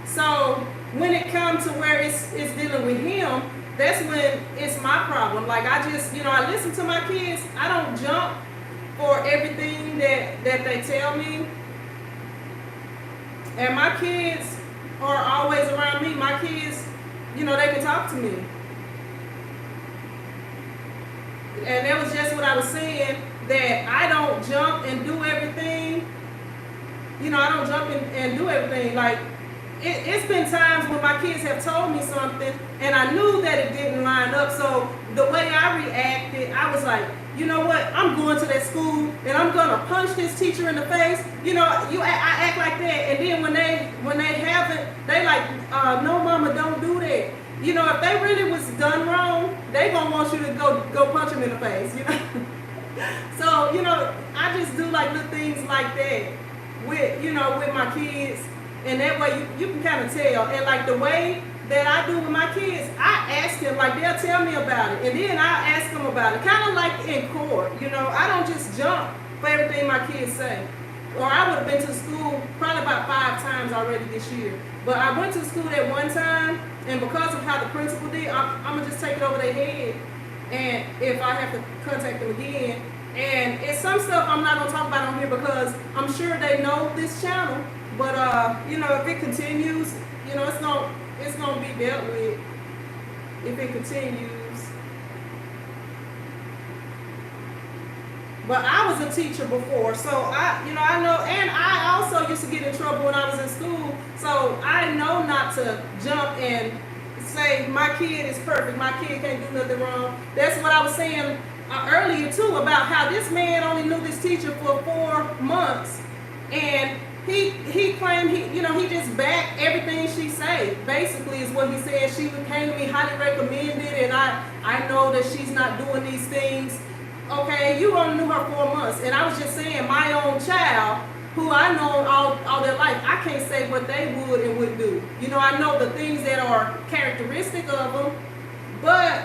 So when it comes to where it's dealing with him, that's when it's my problem. Like, I just, you know, I listen to my kids. I don't jump for everything that they tell me. And my kids are always around me. My kids, you know, they can talk to me. And that was just what I was saying, that I don't jump and do everything. You know, I don't jump and do everything. Like, it's been times when my kids have told me something and I knew that it didn't line up. So the way I reacted, I was like, you know what, I'm going to that school and I'm gonna punch this teacher in the face. You know, I act like that, and then when they haven't, they like, no mama, don't do that. You know, if they really was done wrong, they gonna want you to go punch them in the face, you know. So, you know, I just do like little things like that with, you know, with my kids, and that way you can kind of tell. And like the way that I do with my kids, I ask them, like they'll tell me about it, and then I ask them about it, kind of like in court, you know. I don't just jump for everything my kids say. Or I would have been to school probably about 5 times already this year. But I went to school that one time, and because of how the principal did, I'm going to just take it over their head. And if I have to contact them again, and it's some stuff I'm not going to talk about on here because I'm sure they know this channel. But, you know, if it continues, you know, it's going to be dealt with if it continues. But I was a teacher before, so I know, and I also used to get in trouble when I was in school, so I know not to jump and say my kid is perfect, my kid can't do nothing wrong. That's what I was saying earlier too, about how this man only knew this teacher for 4 months, and he claimed he just backed everything she said. Basically is what he said. She came to me highly recommended, and I know that she's not doing these things. Okay, you only knew her 4 months, and I was just saying my own child, who I know all their life, I can't say what they would and wouldn't do. You know, I know the things that are characteristic of them, but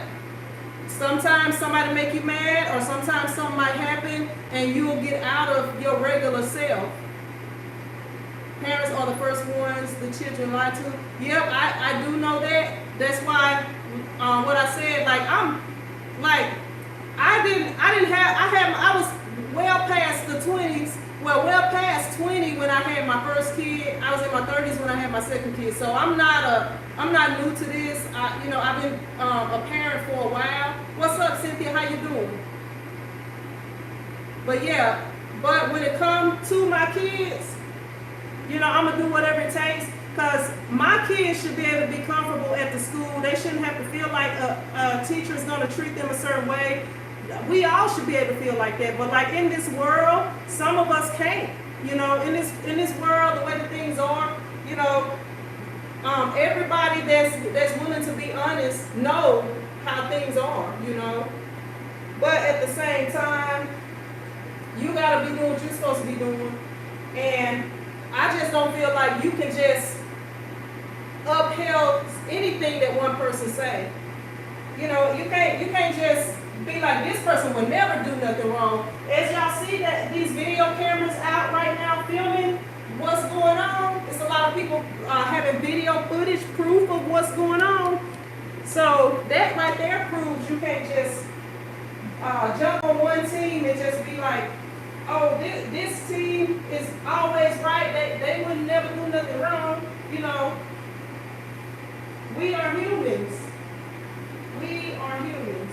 sometimes somebody make you mad, or sometimes something might happen, and you'll get out of your regular self. Parents are the first ones the children lie to. Yep, I do know that. That's why what I said, I was well past the 20s, well past 20 when I had my first kid. I was in my 30s when I had my second kid. So I'm not new to this. I've been a parent for a while. What's up, Cynthia? How you doing? But when it comes to my kids, I'm gonna do whatever it takes, because my kids should be able to be comfortable at the school. They shouldn't have to feel like a teacher is gonna treat them a certain way. We all should be able to feel like that, but like in this world, some of us can't. In this world, the way the things are, everybody that's willing to be honest know how things are, But at the same time, you gotta be doing what you're supposed to be doing, and I just don't feel like you can just upheld anything that one person say. You can't just be like, this person would never do nothing wrong. As y'all see that these video cameras out right now filming what's going on, it's a lot of people having video footage, proof of what's going on. So that right there proves you can't just jump on one team and just be like, oh, this team is always right. They would never do nothing wrong. We are humans. We are humans.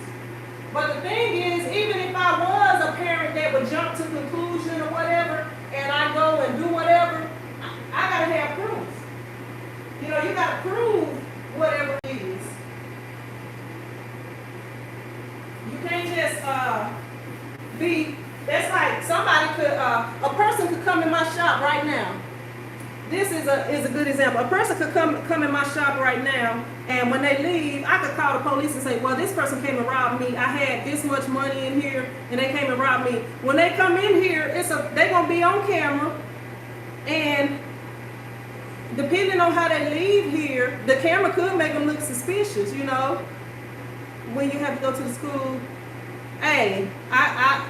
But the thing is, even if I was a parent that would jump to conclusion or whatever, and I go and do whatever, I gotta have proof. You gotta prove whatever it is. You can't just that's like somebody could, a person could come in my shop right now. This is a good example. A person could come in my shop right now, and when they leave, I could call the police and say, well, this person came and robbed me. I had this much money in here, and they came and robbed me. When they come in here, they're going to be on camera, and depending on how they leave here, the camera could make them look suspicious, when you have to go to the school. Hey, I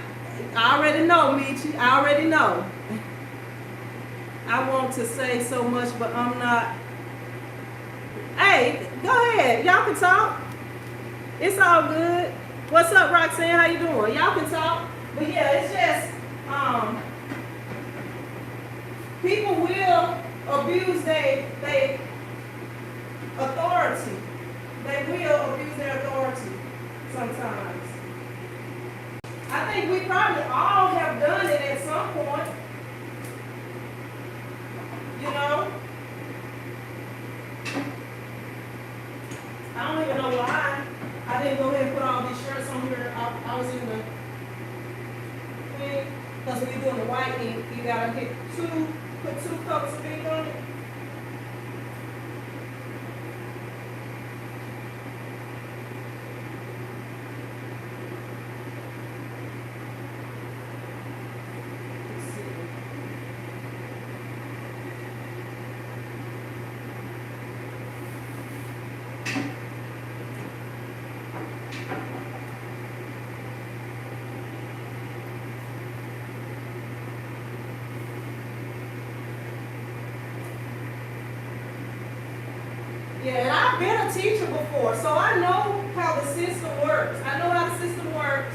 already know, Michi. I already know. I want to say so much, but I'm not. Hey, go ahead. Y'all can talk. It's all good. What's up, Roxanne? How you doing? Y'all can talk. But yeah, it's just people will abuse their authority. They will abuse their authority sometimes. I think we probably all have done it at some point. I don't even know why I didn't go ahead and put all these shirts on here. I was in the thing, because when you're doing the white ink, you gotta put 2 coats of ink on it. Yeah, and I've been a teacher before, so I know how the system works. I know how the system works.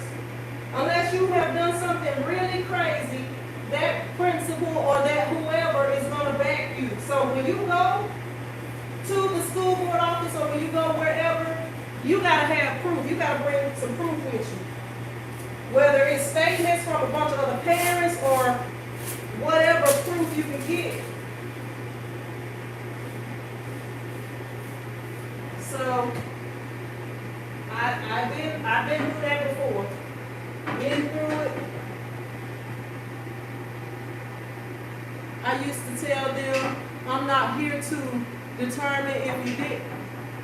Unless you have done something really crazy, that principal or that whoever is going to back you. So when you go to the school board office or when you go wherever, you got to have proof. You got to bring some proof with you. Whether it's statements from a bunch of other parents or whatever proof you can get. So I've been through that before. Been through it. I used to tell them I'm not here to determine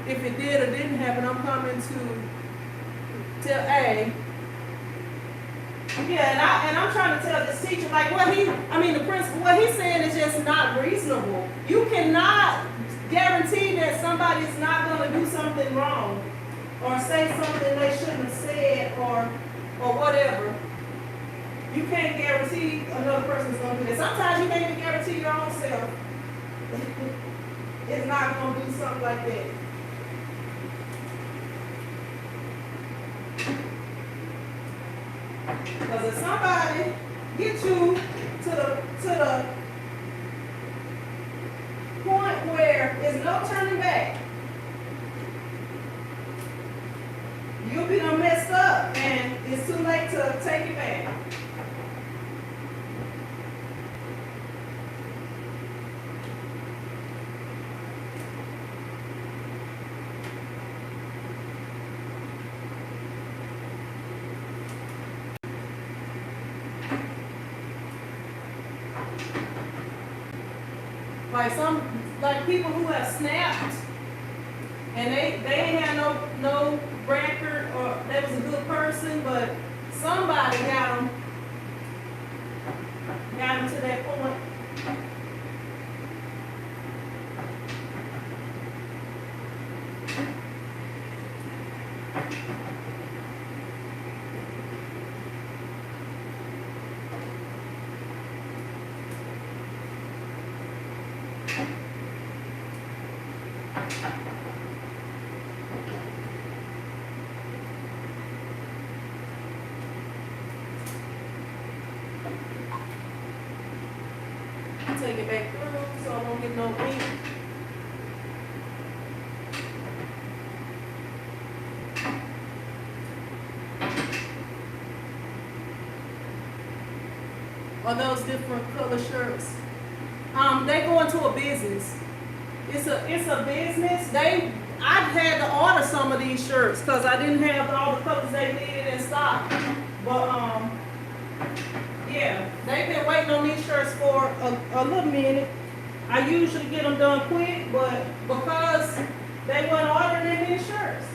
if it did or didn't happen. I'm coming to tell A. Yeah, and I'm trying to tell this teacher like the principal, what he's saying is just not reasonable. You cannot guarantee that somebody is not going to do something wrong or say something they shouldn't have said or whatever. You can't guarantee another person is going to do that. Sometimes you can't even guarantee your own self is not going to do something like that. Because if somebody gets you to the point where there's no turning back, you'll be done messed up and it's too late to take it back. Like people who have snapped and they ain't had no record or they was a good person, but somebody got them to that point. Take it back through so I don't get no ink. Or those different color shirts. They go into a business. It's a business. I've had to order some of these shirts because I didn't have all the colors they needed in stock. But yeah, they've been waiting on these shirts for a little minute. I usually get them done quick, but because they weren't ordering any shirts,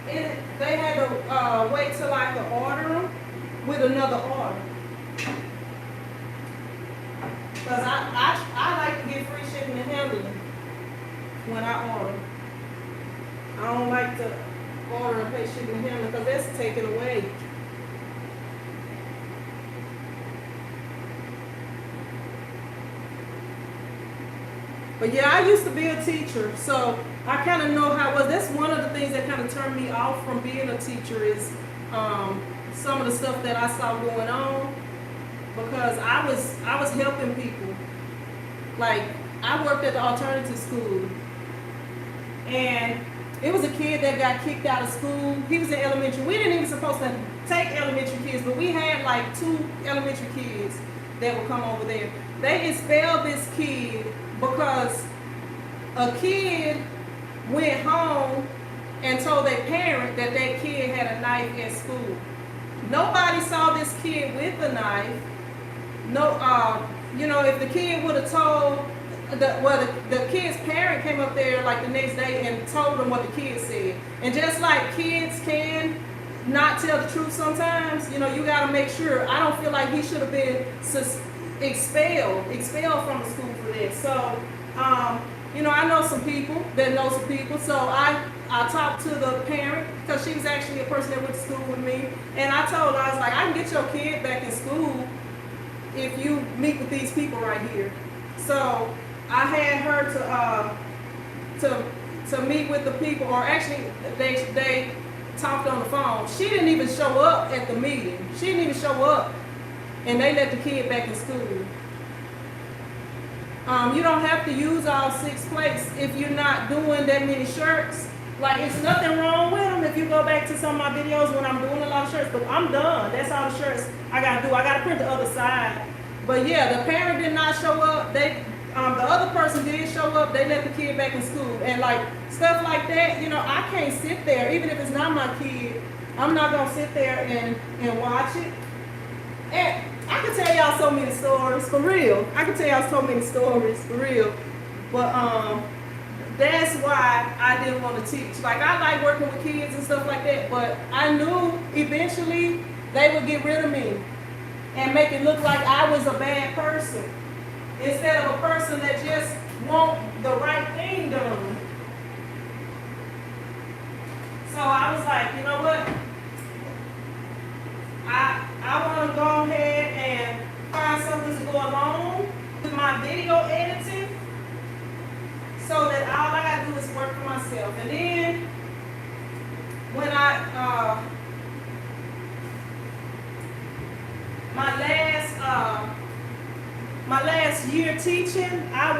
they had to wait till I could order them with another order. Because I like to get free shipping and handling when I order. I don't like to order and pay shipping and handling because that's taken away. But yeah, I used to be a teacher, so I kind of know how it was. That's one of the things that kind of turned me off from being a teacher is some of the stuff that I saw going on, because I was helping people. Like, I worked at the alternative school, and it was a kid that got kicked out of school. He was in elementary. We didn't even supposed to take elementary kids, but we had like 2 elementary kids that would come over there. They expelled this kid because a kid went home and told their parent that that kid had a knife at school. Nobody saw this kid with a knife. No, if the kid would have told, the kid's parent came up there like the next day and told them what the kid said. And just like kids can not tell the truth sometimes, you got to make sure. I don't feel like he should have been expelled from the school for that. So, I know some people that know some people. So I talked to the parent because she was actually a person that went to school with me. And I told her, I was like, I can get your kid back in school if you meet with these people right here. So I had her to meet with the people, or actually they talked on the phone. She didn't even show up at the meeting. She didn't even show up, and they let the kid back in school. You don't have to use all 6 plates if you're not doing that many shirts. Like, it's nothing wrong with them if you go back to some of my videos when I'm doing a lot of shirts, but I'm done. That's all the shirts I gotta do. I gotta print the other side. But yeah, the parent did not show up. The other person did show up. They let the kid back in school. And like, stuff like that, you know, I can't sit there, even if it's not my kid, I'm not gonna sit there and watch it. And I can tell y'all so many stories, for real. I can tell y'all so many stories, for real. But that's why I didn't want to teach. Like, I like working with kids and stuff like that, but I knew eventually they would get rid of me and make it look like I was a bad person, instead of a person that just want the right thing done. So I was like, you know what? I want to go ahead and find something to go along with my video editing, so that all I gotta do is work for myself. And then when my last year teaching, I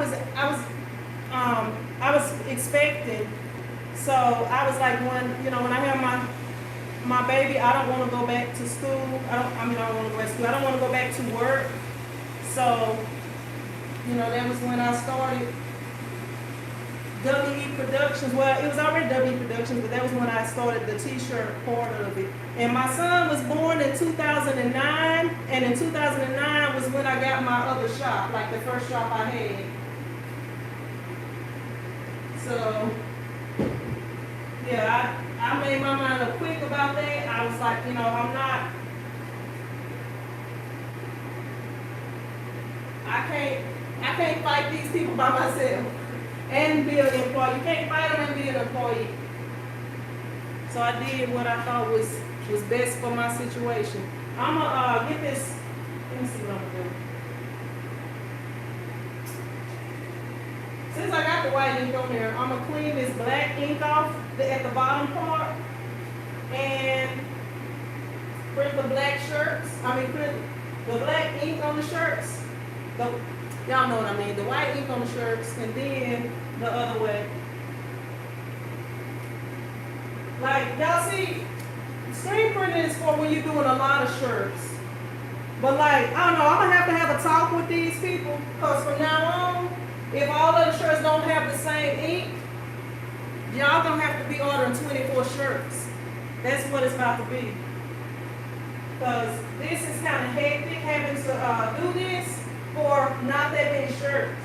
was expecting. So I was like, when I have my baby, I don't want to go back to school. I don't want to go back to school. I don't want to go back to work. So, that was when I started WE Productions. Well, it was already WE Productions, but that was when I started the T-shirt part of it. And my son was born in 2009, and in 2009 was when I got my other shop, like the first shop I had. So, yeah, I made my mind up quick about that. I was like, I can't fight these people by myself and be an employee. You can't fight them and be an employee. So I did what I thought was best for my situation. I'm gonna get this. Let me see what I'm gonna do. Since I got the white ink on there, I'm gonna clean this black ink off at the bottom part and print the black shirts. Print the black ink on the shirts. Y'all know what I mean. The white ink on the shirts, and then the other way. Like, y'all see, screen printing is for when you're doing a lot of shirts. But like, I don't know, I'm gonna have a talk with these people, because from now on, if all of the shirts don't have the same ink, y'all gonna have to be ordering 24 shirts. That's what it's about to be. Because this is kind of hectic having to do this for not that many shirts.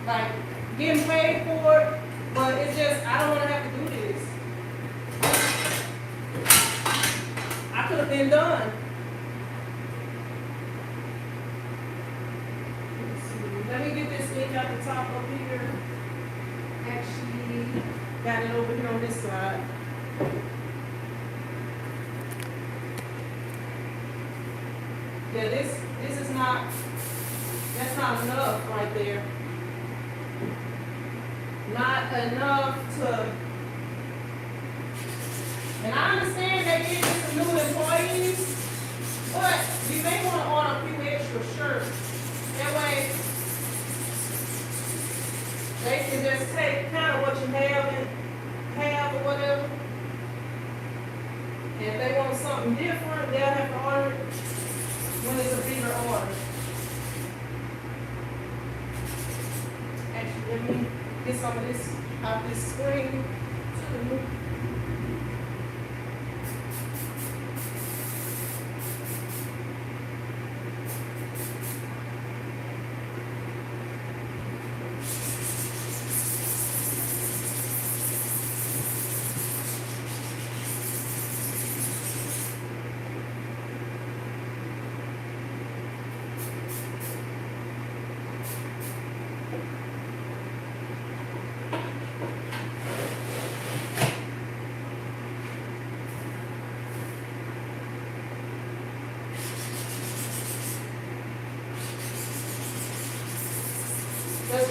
Like, getting paid for it, but it's just, I don't want to have to do this. I could have been done. Let's see. Let me get this ink at the top up here. Actually, got it over here on this side. Yeah, this is not, that's not enough right there. Not enough to, and I understand they get some new employees, but you may want to order a few extra shirts. That way, they can just take kind of what you have or whatever. And if they want something different, they'll have to order it when it's a bigger order. Actually, let me get some of this out this screen too.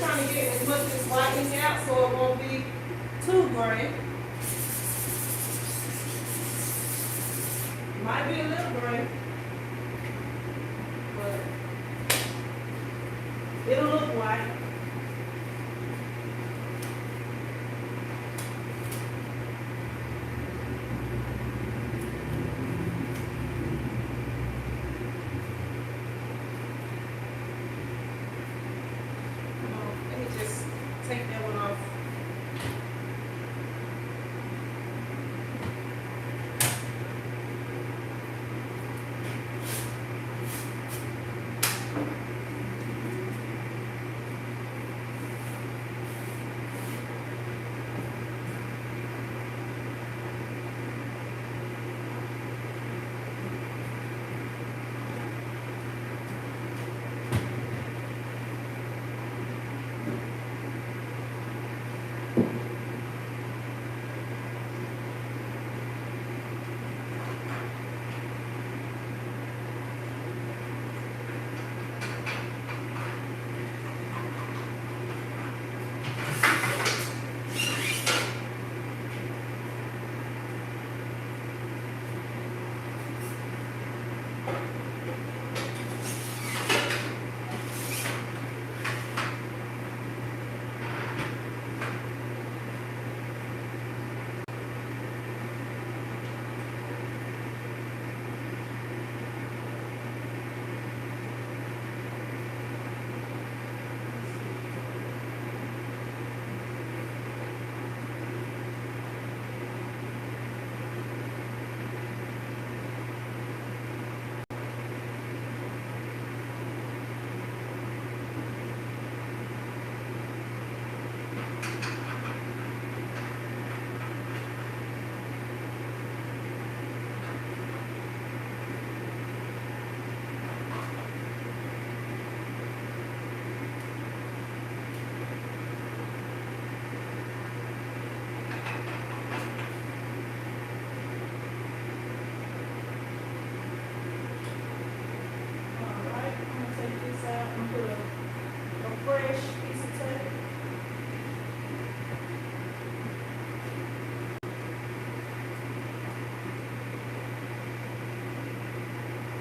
trying to get as much of this whitening out so it won't be too gray. Might be a little gray, but it'll look white. Let me just take that one off.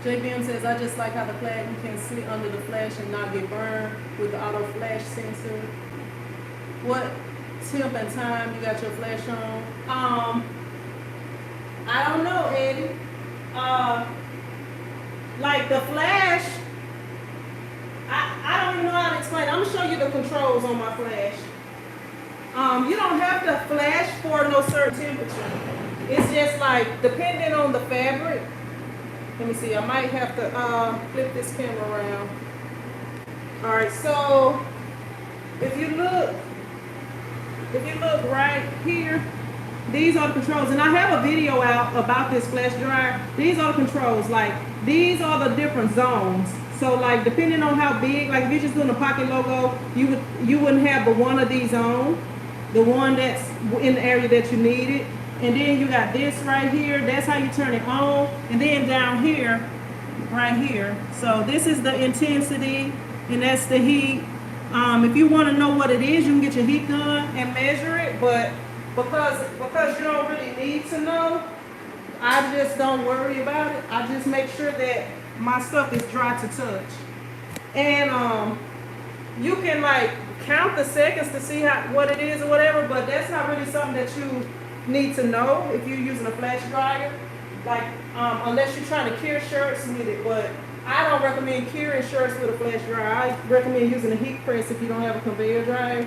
JBM says, I just like how the flag you can sit under the flash and not get burned with the auto flash sensor. What temp and time you got your flash on? I don't know, Eddie. Like the flash, I don't even know how to explain it. I'm gonna show you the controls on my flash. You don't have to flash for no certain temperature. It's just like depending on the fabric. Let me see, I might have to flip this camera around. All right, so if you look right here, these are the controls. And I have a video out about this flash dryer. These are the controls. Like, these are the different zones. So like depending on how big, like if you're just doing a pocket logo, you wouldn't have but one of these on. The one that's in the area that you need it. And then you got this right here. That's how you turn it on. And then down here, right here. So this is the intensity, and that's the heat. If you want to know what it is, you can get your heat gun and measure it. But because you don't really need to know, I just don't worry about it. I just make sure that my stuff is dry to touch. And you can like count the seconds to see what it is or whatever, but that's not really something that you need to know if you're using a flash dryer, like unless you're trying to cure shirts with it. But I don't recommend curing shirts with a flash dryer. I recommend using a heat press if you don't have a conveyor dryer.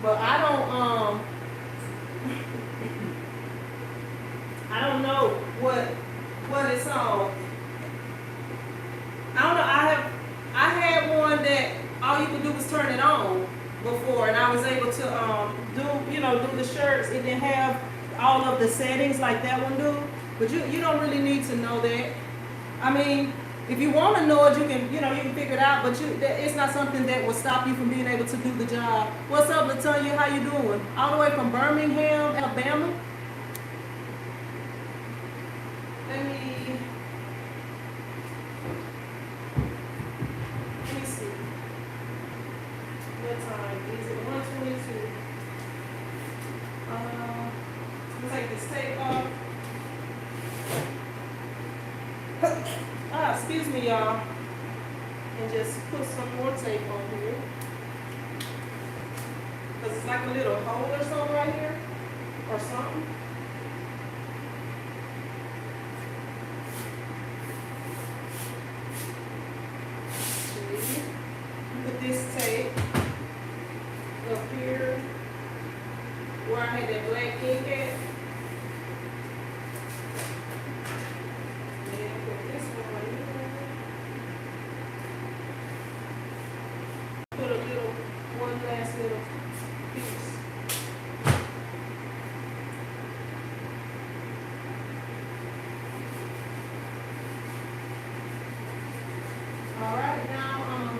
But I don't know what it's on. I don't know. I had one that all you could do was turn it on before, and I was able to do the shirts. It didn't have all of the settings like that one do, but you don't really need to know that. I mean, if you want to know it, you can figure it out, but it's not something that will stop you from being able to do the job. What's up, Latonya? How you doing? All the way from Birmingham, Alabama. y'all and just put some more tape on here. Because it's like a little hole or something right here. Or something. See? Put this tape up here where I had that black ink at. Alright, now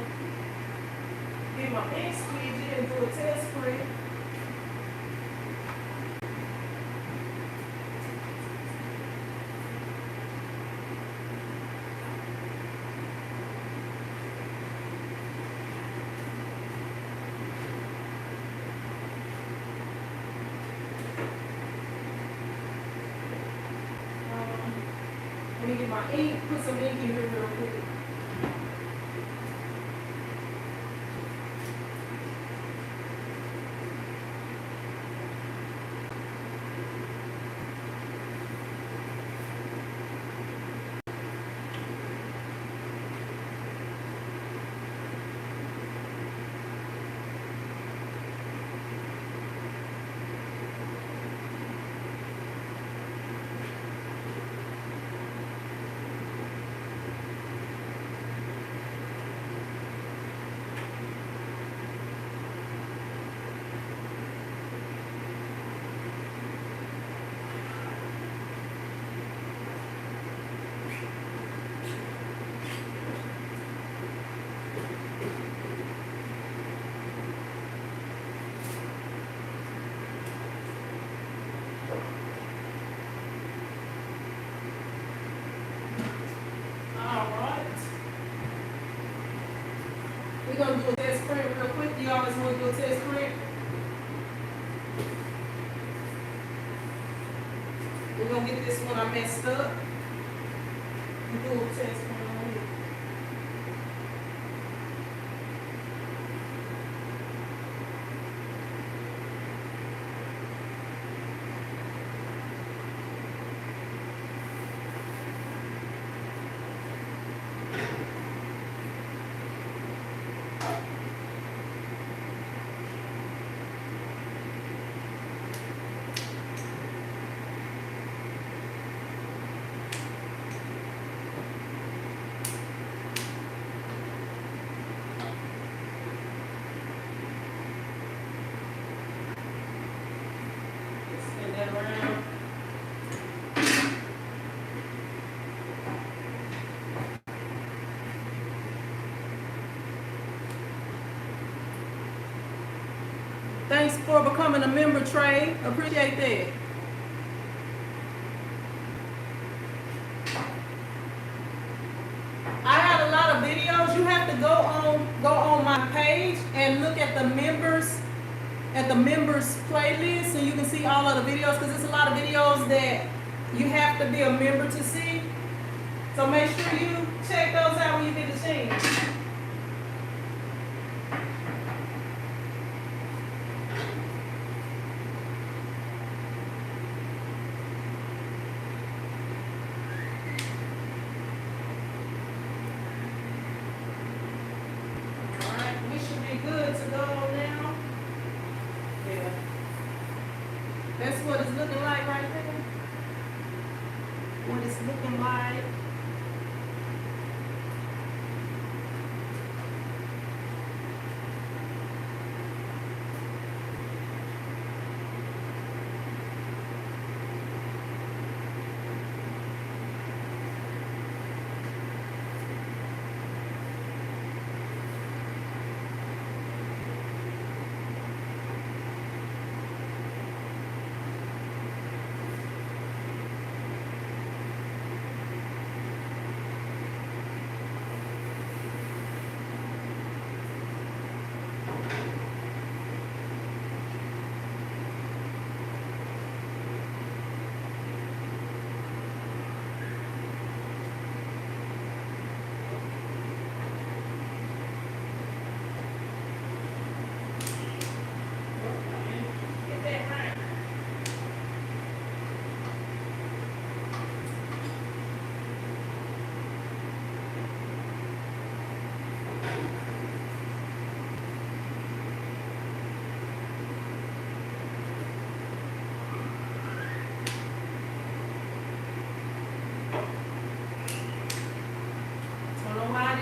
get my ink squeegee and do a test print. Let me get my ink, put some ink in here real quick. We're going to do a test print real quick. You always want to do a test print. We're going to get this one I messed up. And do a test print on it. Spin that around. Thanks for becoming a member, Trey. Appreciate that. I had a lot of videos. You have to go on my page and look at the members playlist, and you can see all of the videos, because there's a lot of videos that you have to be a member to see. So make sure you check those out when you get the chance. Good to go now. Yeah. That's what it's looking like right there. What it's looking like.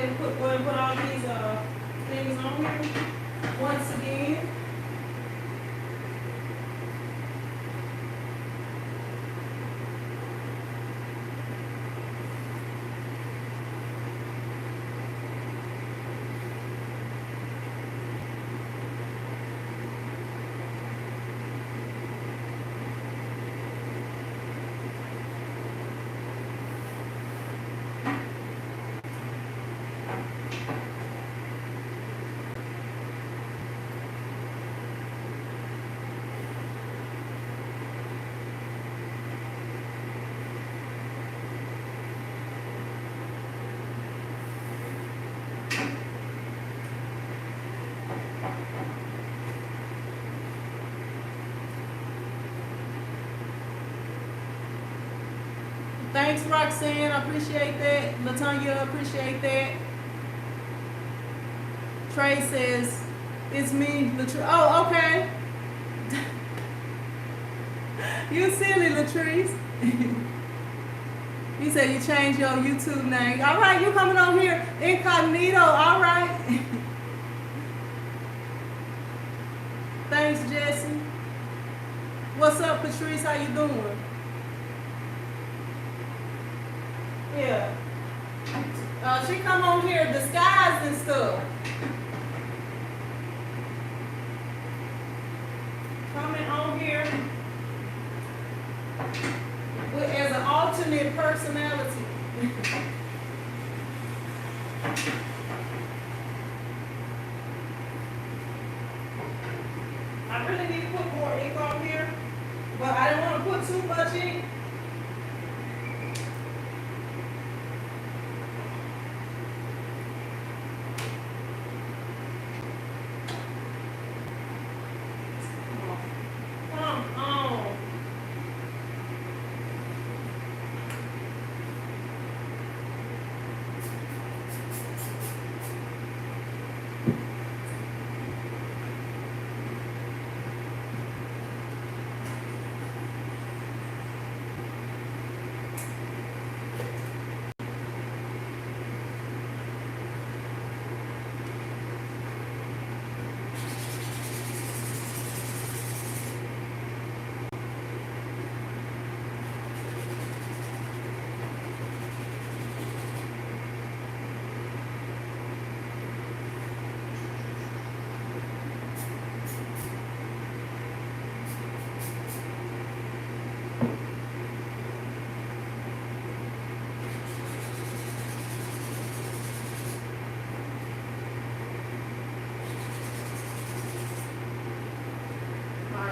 ahead and go ahead and put all these things on here once again. Thanks, Roxanne. I appreciate that. Latonya, appreciate that. Trey says, it's me, Latrice. Oh, okay. You silly, Latrice. You said you changed your YouTube name. All right, you coming on here incognito. All right. Thanks, Jesse. What's up, Patrice? How you doing? Yeah. She come on here disguised and stuff. Coming on here as an alternate personality. I really need to put more ink on here, but I don't want to put too much ink.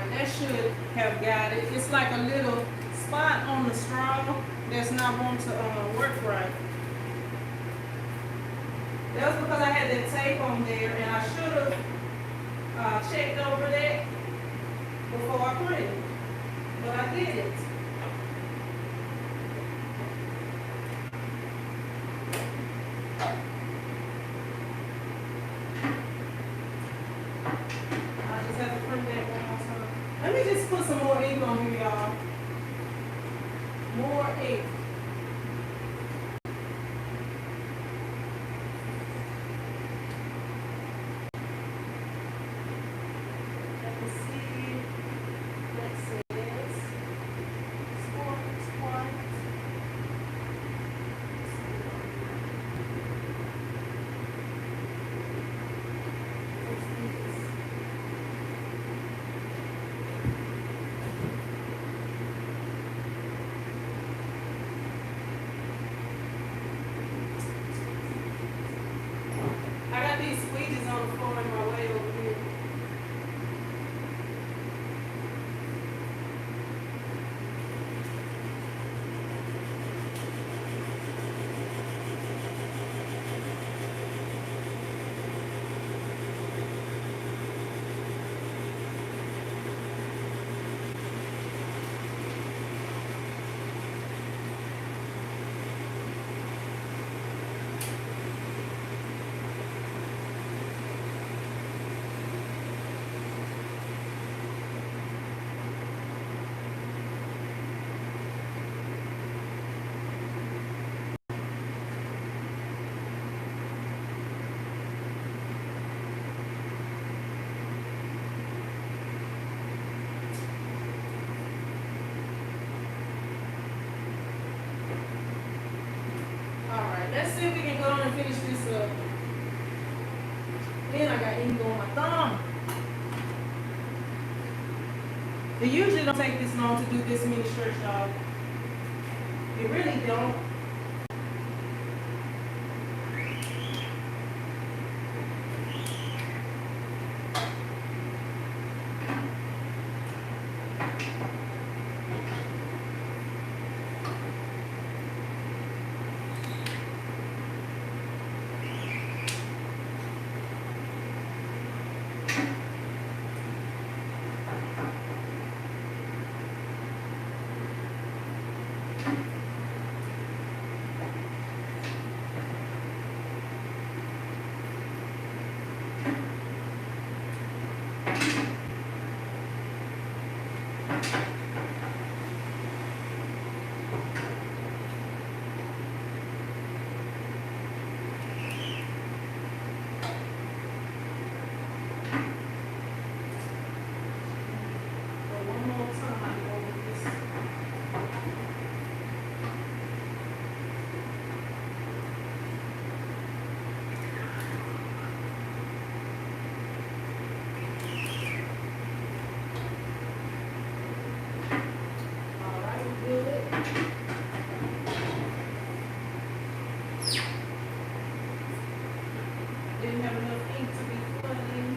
That should have got it. It's like a little spot on the straw that's not going to work right. That was because I had that tape on there, and I should have checked over that before I printed, but I didn't. I just have to print that one more time. Let me just put some more ink on here, y'all. More ink. Let me see. Let's see this. Sports, white. Then I got ink on my thumb. It usually don't take this long to do this many shirts, y'all. It really don't. Didn't have enough ink to be flooding.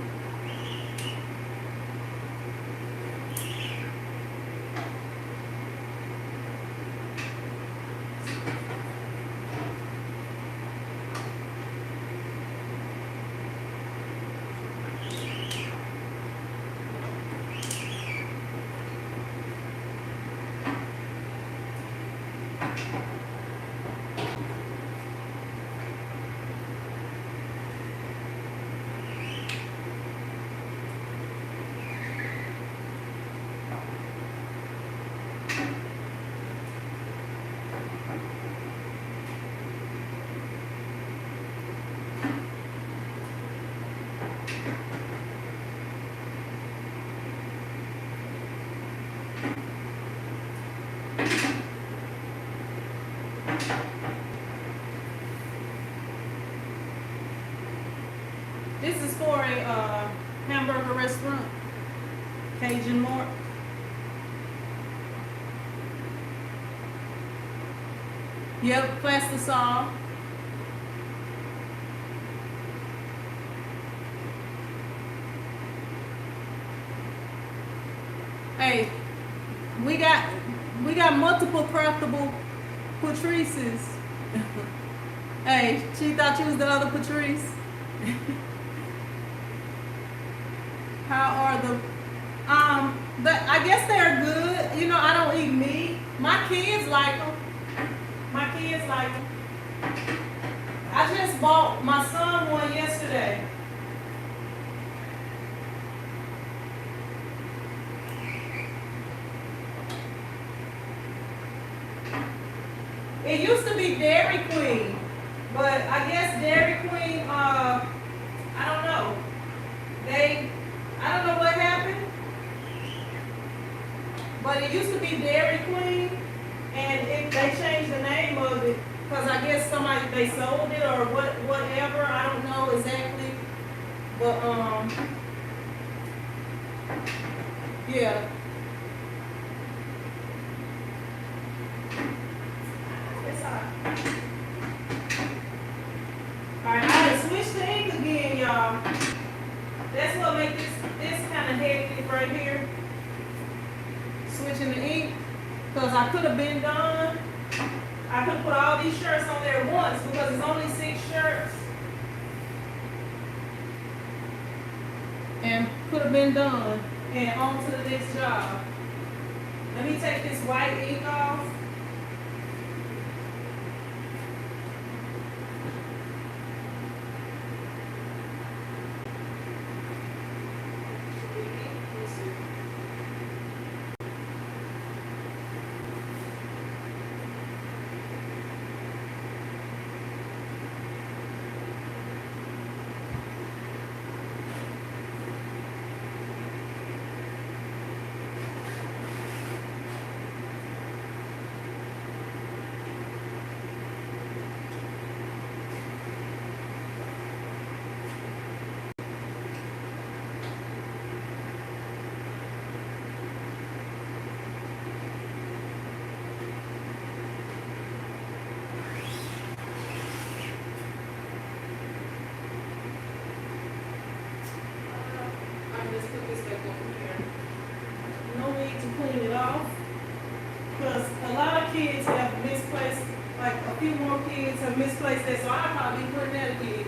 This is for a hamburger restaurant, Cajun Mark. Yep, plastisol. Hey, we got multiple craftable Patrices. Hey, she thought she was the other Patrice. How are the I guess they're good. You know, I don't eat meat. My kids like them. My kids like them. I just bought my son one yesterday. It used to be Dairy Queen, but I guess Dairy Queen, I don't know. I don't know what happened, but it used to be Dairy Queen, and they changed the name of it because I guess they sold it or whatever. I don't know exactly, but yeah. Alright, I had to switch the ink again, y'all. That's what makes this kind of hectic right here. Switching the ink, because I could have been done. I could have put all these shirts on there at once because it's only 6 shirts. And could have been done. And on to the next job. Let me take this white ink off. to misplace that, so I'll probably be putting that again.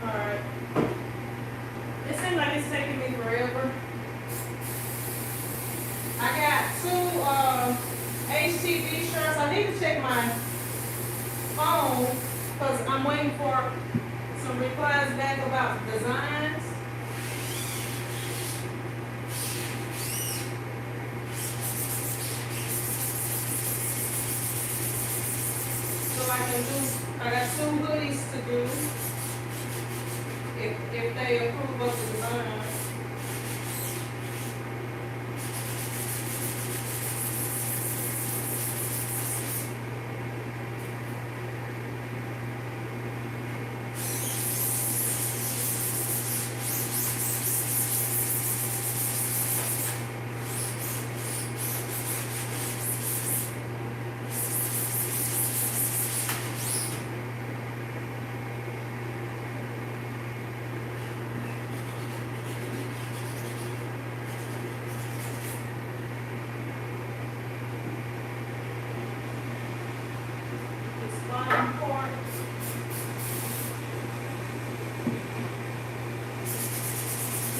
Alright. It seems like it's taking me forever. I got two HTV shirts. I need to check my phone because I'm waiting for some replies back about designs. So I got two hoodies to do. If they approve of the design.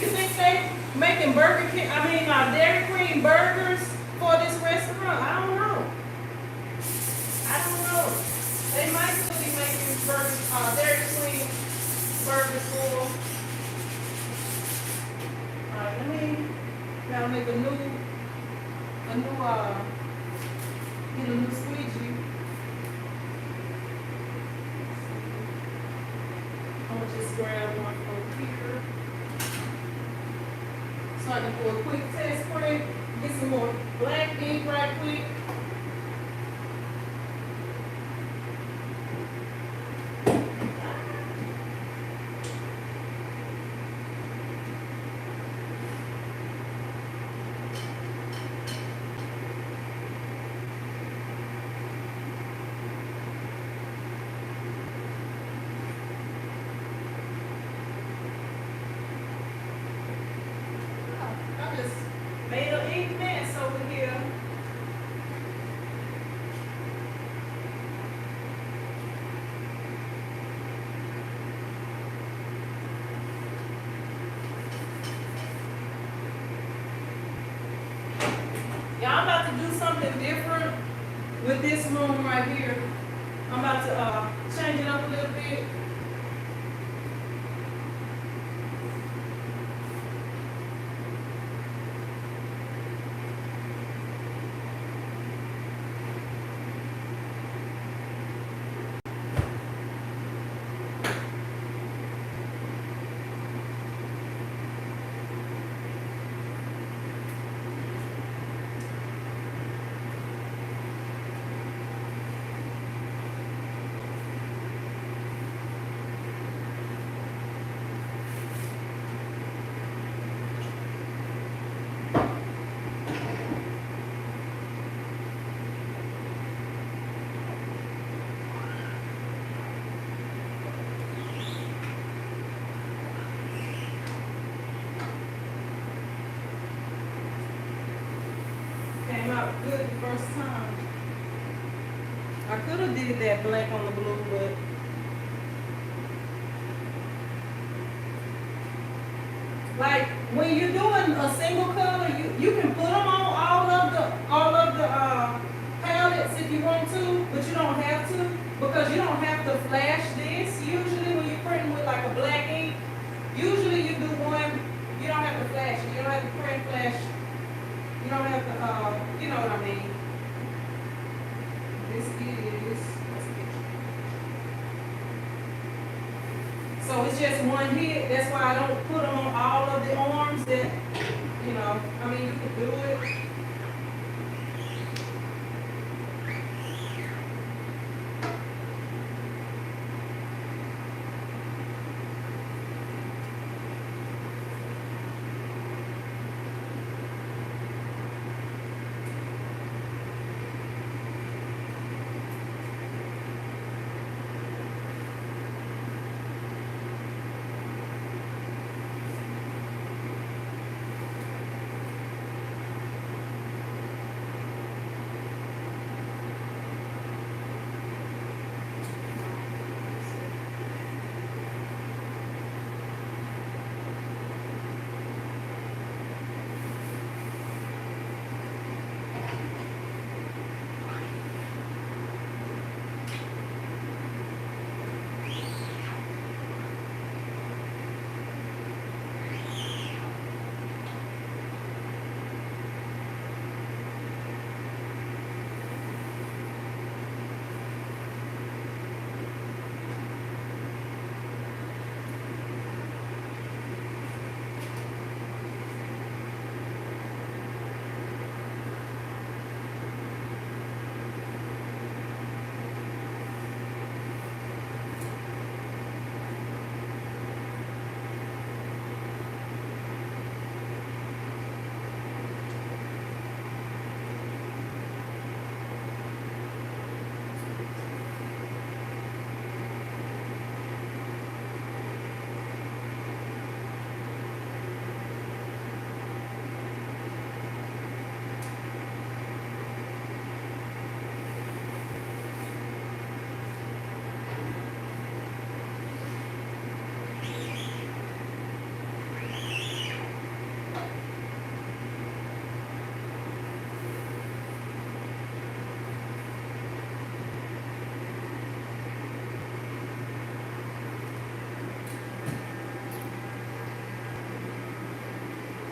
You think they making Dairy Queen burgers for this restaurant? I don't know. They might still be making burgers, Dairy Queen burgers for. Alright, gotta make a new, get a new squeegee. I'm gonna just grab one over here. So I can do a quick test print, get some more black ink right quick. Made an ink mess over here. Y'all, I'm about to do something different with this room right here. I'm about to change it up a little bit. Came out good the first time. I could have did that black on the blue, but like when you're doing a single color, you can put them on all of the palettes if you want to, but you don't have to because you don't have to flash this. Usually when you're printing with like a black ink, usually you do one. You don't have to flash it. You don't have to print flash. You don't have to, you know what I mean. This is, so it's just one hit. That's why I don't put them on all of the arms that, you know, I mean, you can do it.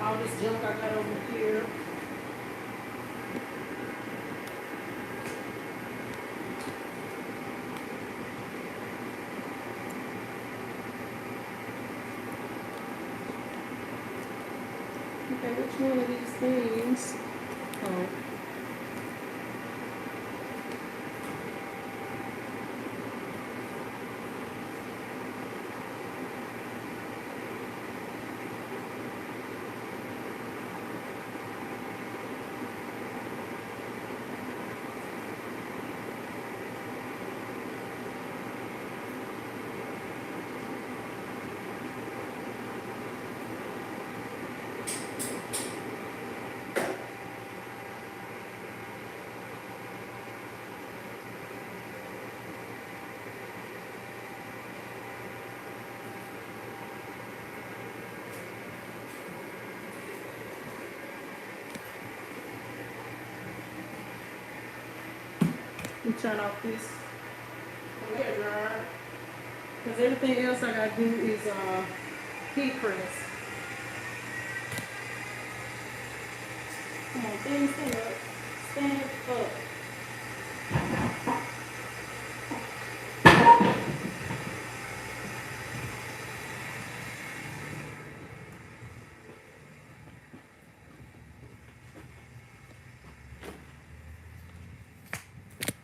all this junk I got over here. Okay, which one of these things? Oh. Let me turn off this hair dryer. Because everything else I gotta do is heat press. Come on, things stand up. Stand up.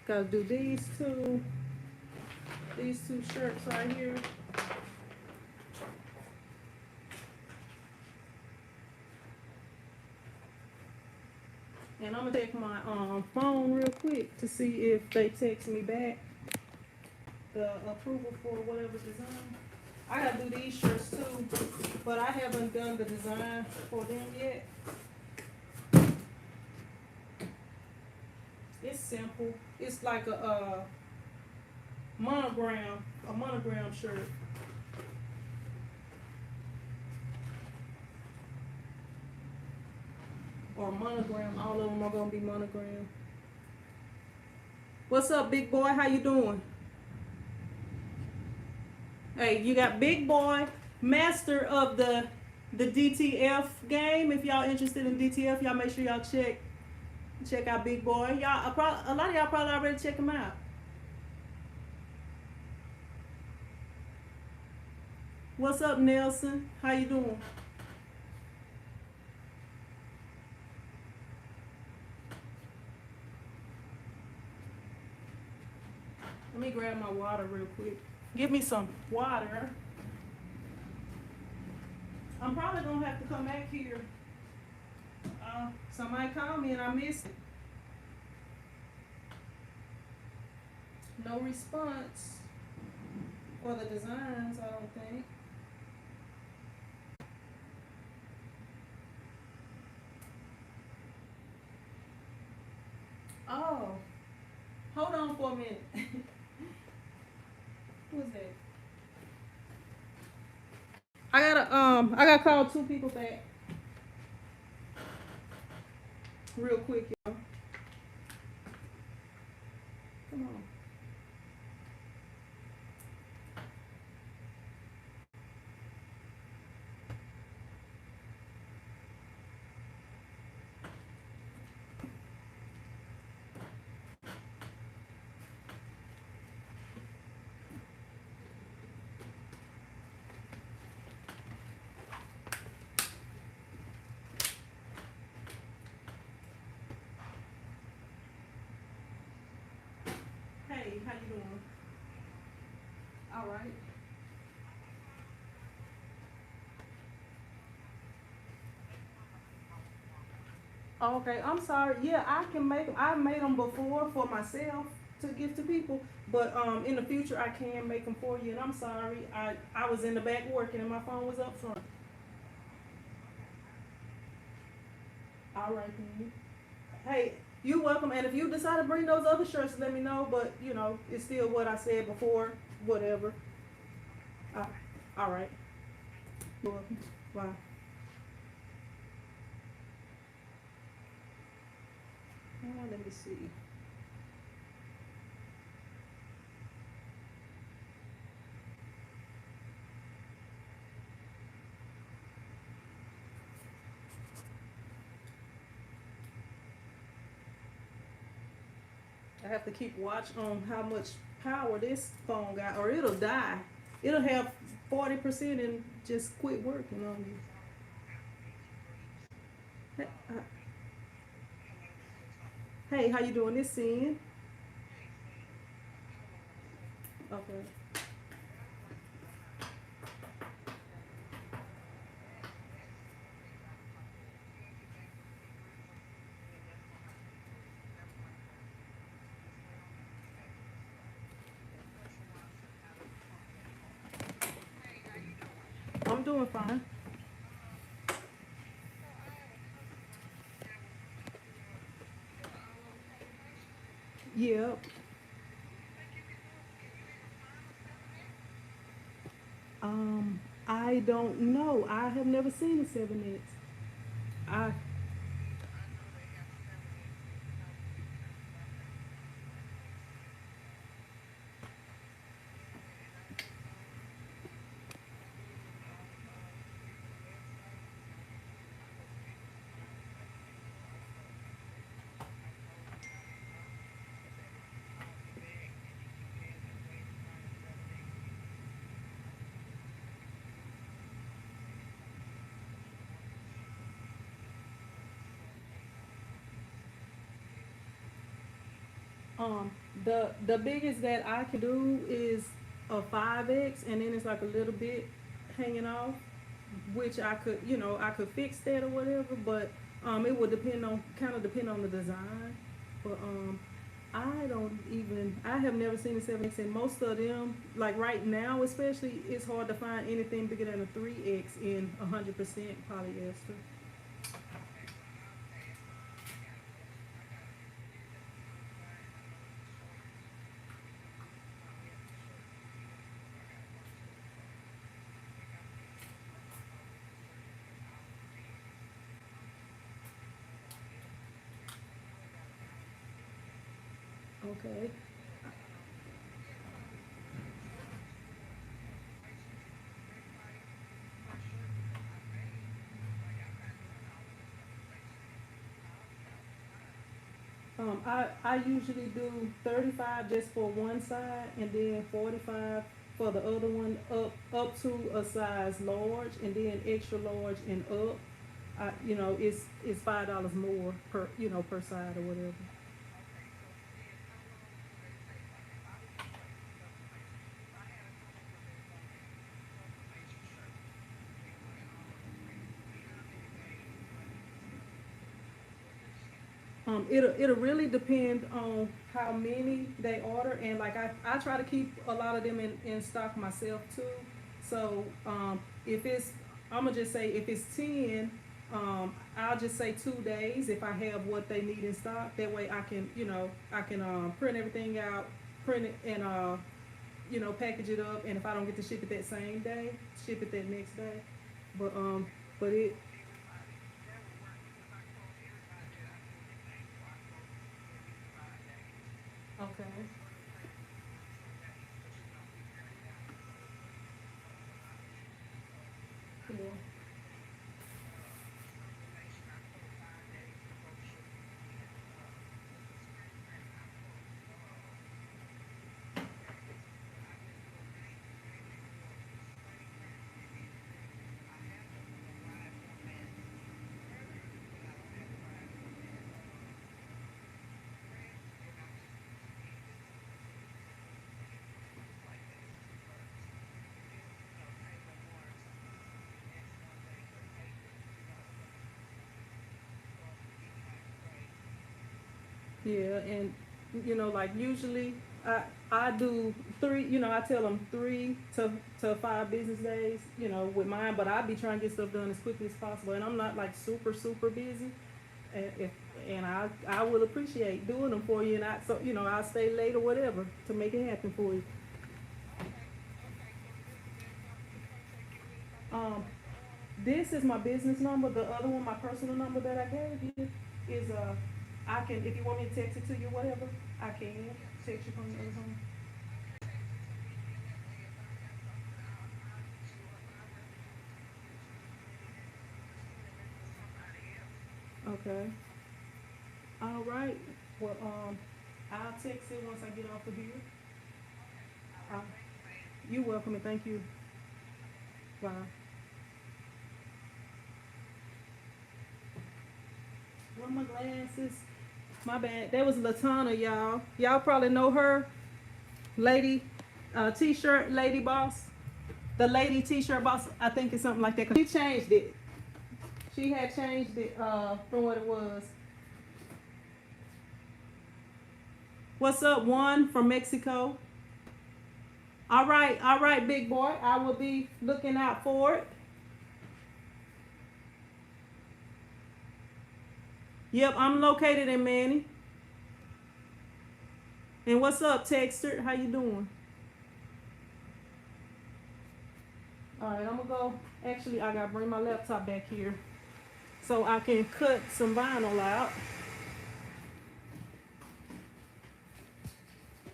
Gotta do these two shirts right here. And I'm gonna check my phone real quick to see if they text me back the approval for whatever design. I gotta do these shirts too, but I haven't done the design for them yet. It's simple. It's like a monogram shirt. Or monogram. All of them are gonna be monogram. What's up, big boy? How you doing? Hey, you got big boy, master of the DTF game. If y'all interested in DTF, y'all make sure y'all check out big boy. Y'all, a lot of y'all probably already check him out. What's up, Nelson? How you doing? Let me grab my water real quick. Give me some water. I'm probably gonna have to come back here. Somebody called me and I missed it. No response for the designs, I don't think. Oh, hold on for a minute. Who's that? I gotta call two people back real quick, y'all. Come on. Hey, how you doing? All right. Okay, I'm sorry. Yeah, I can make them. I made them before for myself to give to people, but in the future I can make them for you. And I'm sorry, I was in the back working and my phone was up front. All right, then. Hey, you're welcome. And if you decide to bring those other shirts, let me know. But you know, it's still what I said before. Whatever. All right. You're welcome. Bye. Let me see. I have to keep watch on how much power this phone got, or it'll die. It'll have 40% and just quit working on you. Hey, hey, how you doing this scene? Okay. I'm doing fine. Yeah. I don't know. I have never seen a 7X. I um the biggest that I can do is a 5X, and then it's like a little bit hanging off, which I could, I could fix that or whatever, but it would depend on, kind of depend on the design. But I have never seen a 7X, and most of them, like right now especially, it's hard to find anything bigger than a 3X in 100% polyester. Okay. I usually do 35 just for one side, and then 45 for the other one, up to a size large, and then extra large and up. It's $5 more per, per side or whatever. It'll really depend on how many they order, and like I try to keep a lot of them in stock myself too. So if it's, I'm gonna just say if it's 10, I'll just say 2 days if I have what they need in stock. That way I can, I can print everything out, print it, and package it up. And if I don't get to ship it that same day, ship it that next day. But but it okay. Yeah. Yeah, and like usually I do three. I tell them 3 to 5 business days. With mine, but I be trying to get stuff done as quickly as possible, and I'm not like super busy. And if and I will appreciate doing them for you, and I'll stay late or whatever to make it happen for you. Um, this is my business number. The other one, my personal number that I gave you, is I can, if you want me to text it to you, whatever, I can text you from the other phone. Okay. All right. Well, I'll text it once I get off of here. Uh, you're welcome and thank you. Bye. Where are my glasses? My bad. That was Latana, y'all. Y'all probably know her. Lady, T-shirt lady boss. The lady T-shirt boss. I think it's something like that. 'Cause she changed it. She had changed it from what it was. What's up, Juan from Mexico? All right, big boy. I will be looking out for it. Yep, I'm located in Manny. And what's up, Texter? How you doing? All right, I'm gonna go. Actually, I gotta bring my laptop back here so I can cut some vinyl out.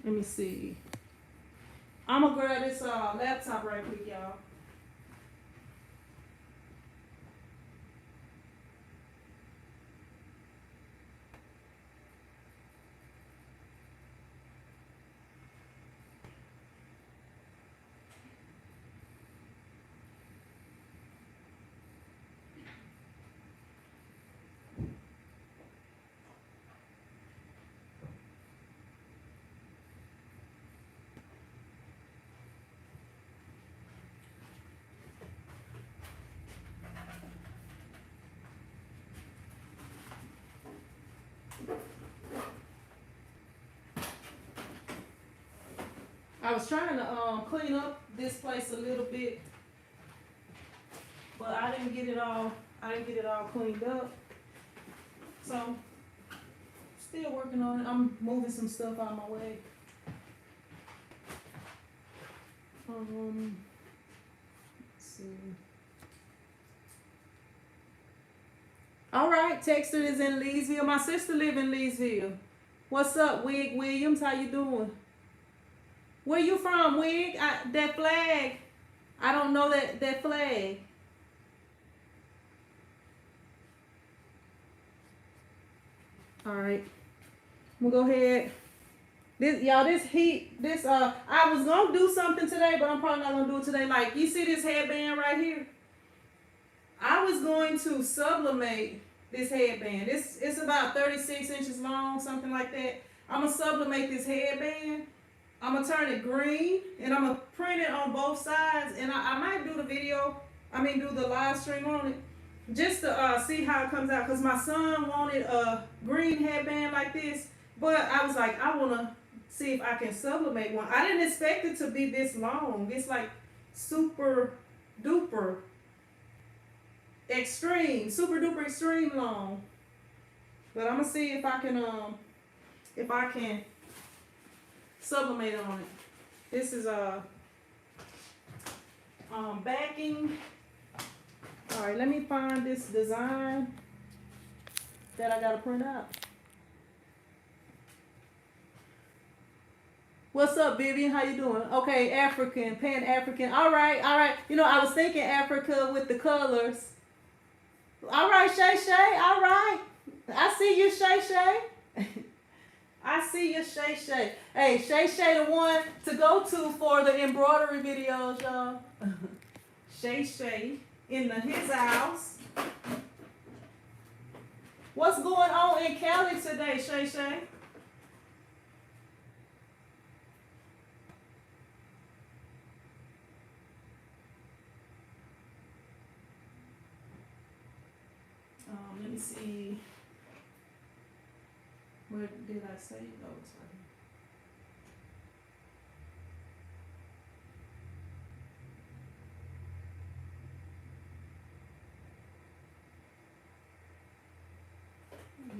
Let me see. I'm gonna grab this laptop right quick, y'all. I was trying to clean up this place a little bit, but I didn't get it all. I didn't get it all cleaned up. So, still working on it. I'm moving some stuff out of my way. Let's see. All right, Texter is in Leesville. My sister live in Leesville. What's up, Wig Williams? How you doing? Where you from, Wig? That flag. I don't know that flag. All right. I'm gonna go ahead. This heat, I was gonna do something today, but I'm probably not gonna do it today. Like, you see this headband right here? I was going to sublimate this headband. It's about 36 inches long, something like that. I'm gonna sublimate this headband. I'm gonna turn it green, and I'm gonna print it on both sides. And I might do the do the live stream on it, just to see how it comes out. Cause my son wanted a green headband like this, but I was like, I wanna see if I can sublimate one. I didn't expect it to be this long. It's like super duper extreme, super duper extreme long. But I'm gonna see if I can sublimate on it. This is backing. All right, let me find this design that I gotta print out. What's up, Vivian? How you doing? Okay, African, Pan-African. All right. You know, I was thinking Africa with the colors. All right, Shay. All right. I see you, Shay. I see you, Shay. Hey, Shay the one to go to for the embroidery videos, y'all. Shay in his house. What's going on in Cali today, Shay? Let me see. Where did I say? Oh, it's right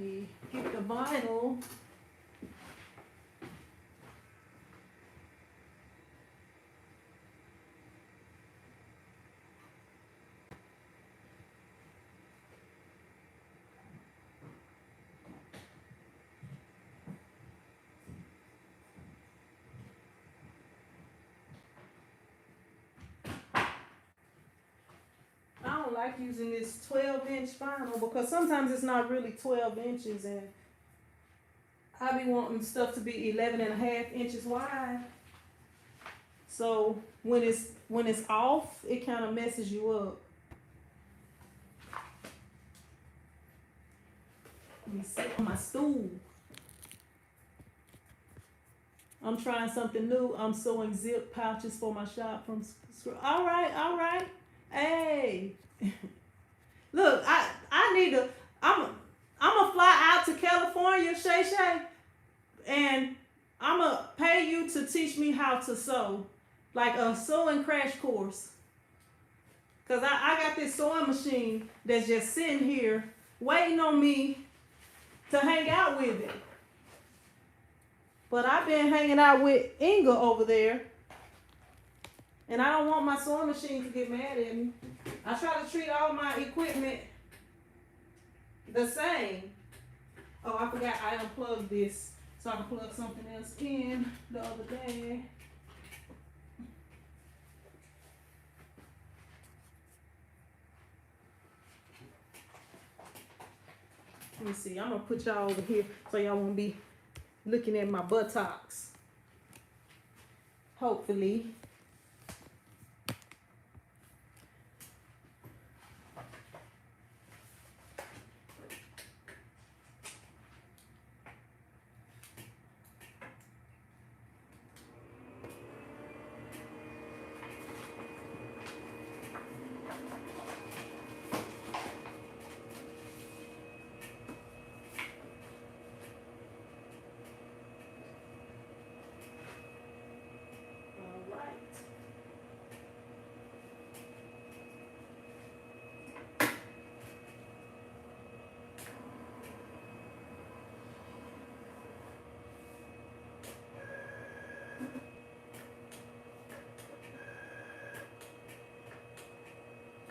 here. We get the vinyl. I don't like using this 12-inch vinyl because sometimes it's not really 12 inches, and I be wanting stuff to be 11.5 inches wide. So when it's off, it kind of messes you up. Let me sit on my stool. I'm trying something new. I'm sewing zip pouches for my shop from all right. Hey. Look, I need to I'm gonna fly out to California, Shay Shay, and I'm gonna pay you to teach me how to sew. Like a sewing crash course. Cause I got this sewing machine that's just sitting here waiting on me to hang out with it. But I've been hanging out with Inga over there. And I don't want my sewing machine to get mad at me. I try to treat all my equipment the same. Oh, I forgot I unplugged this so I can plug something else in the other day. Let me see. I'm going to put y'all over here so y'all won't be looking at my buttocks. Hopefully.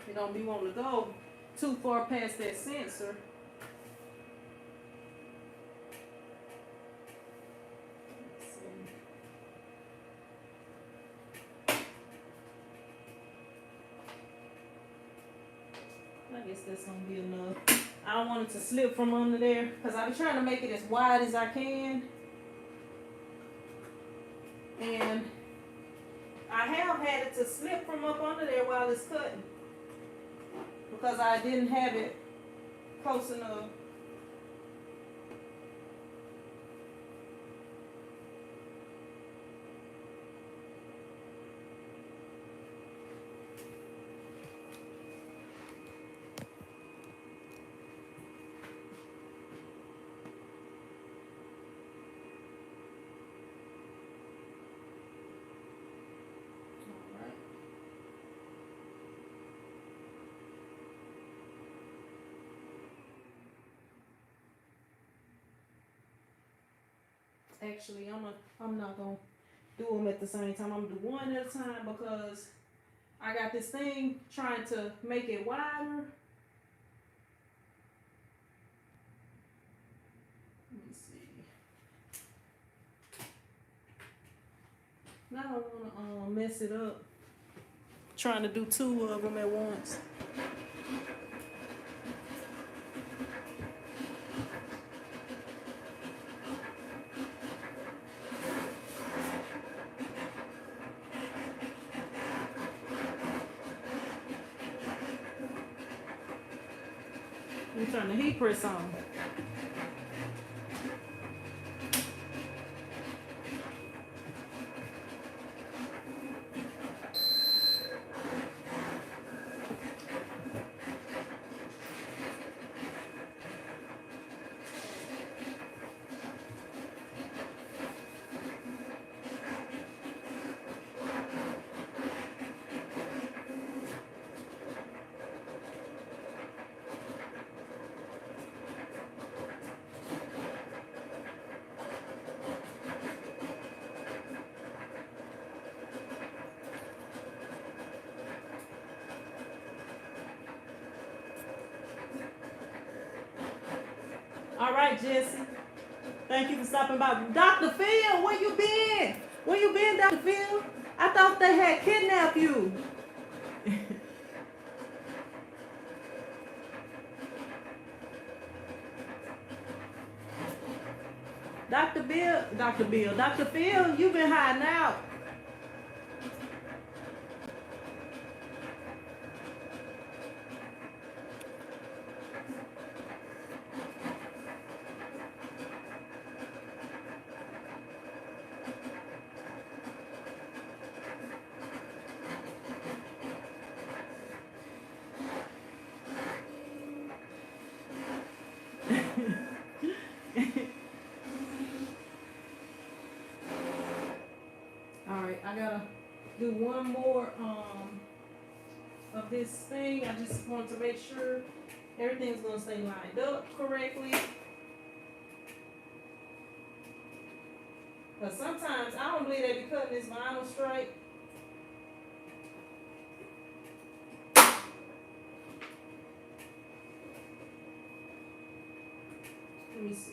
You don't be wanting to go too far past that sensor. I guess that's gonna be enough. I don't want it to slip from under there because I've been trying to make it as wide as I can. And I have had it to slip from up under there while it's cutting because I didn't have it close enough. Actually, I'm not gonna do them at the same time. I'm gonna do one at a time because I got this thing trying to make it wider. Let me see. Now I don't wanna mess it up. Trying to do two of them at once. Let me turn the heat press on. All right, Jesse. Thank you for stopping by. Dr. Phil, where you been? Where you been, Dr. Phil? I thought they had kidnapped you. Dr. Phil, you've been hiding out. All right, I gotta do one more of this thing. I just want to make sure everything's gonna stay lined up correctly. Because sometimes I don't believe they be cutting this vinyl straight. Let me see.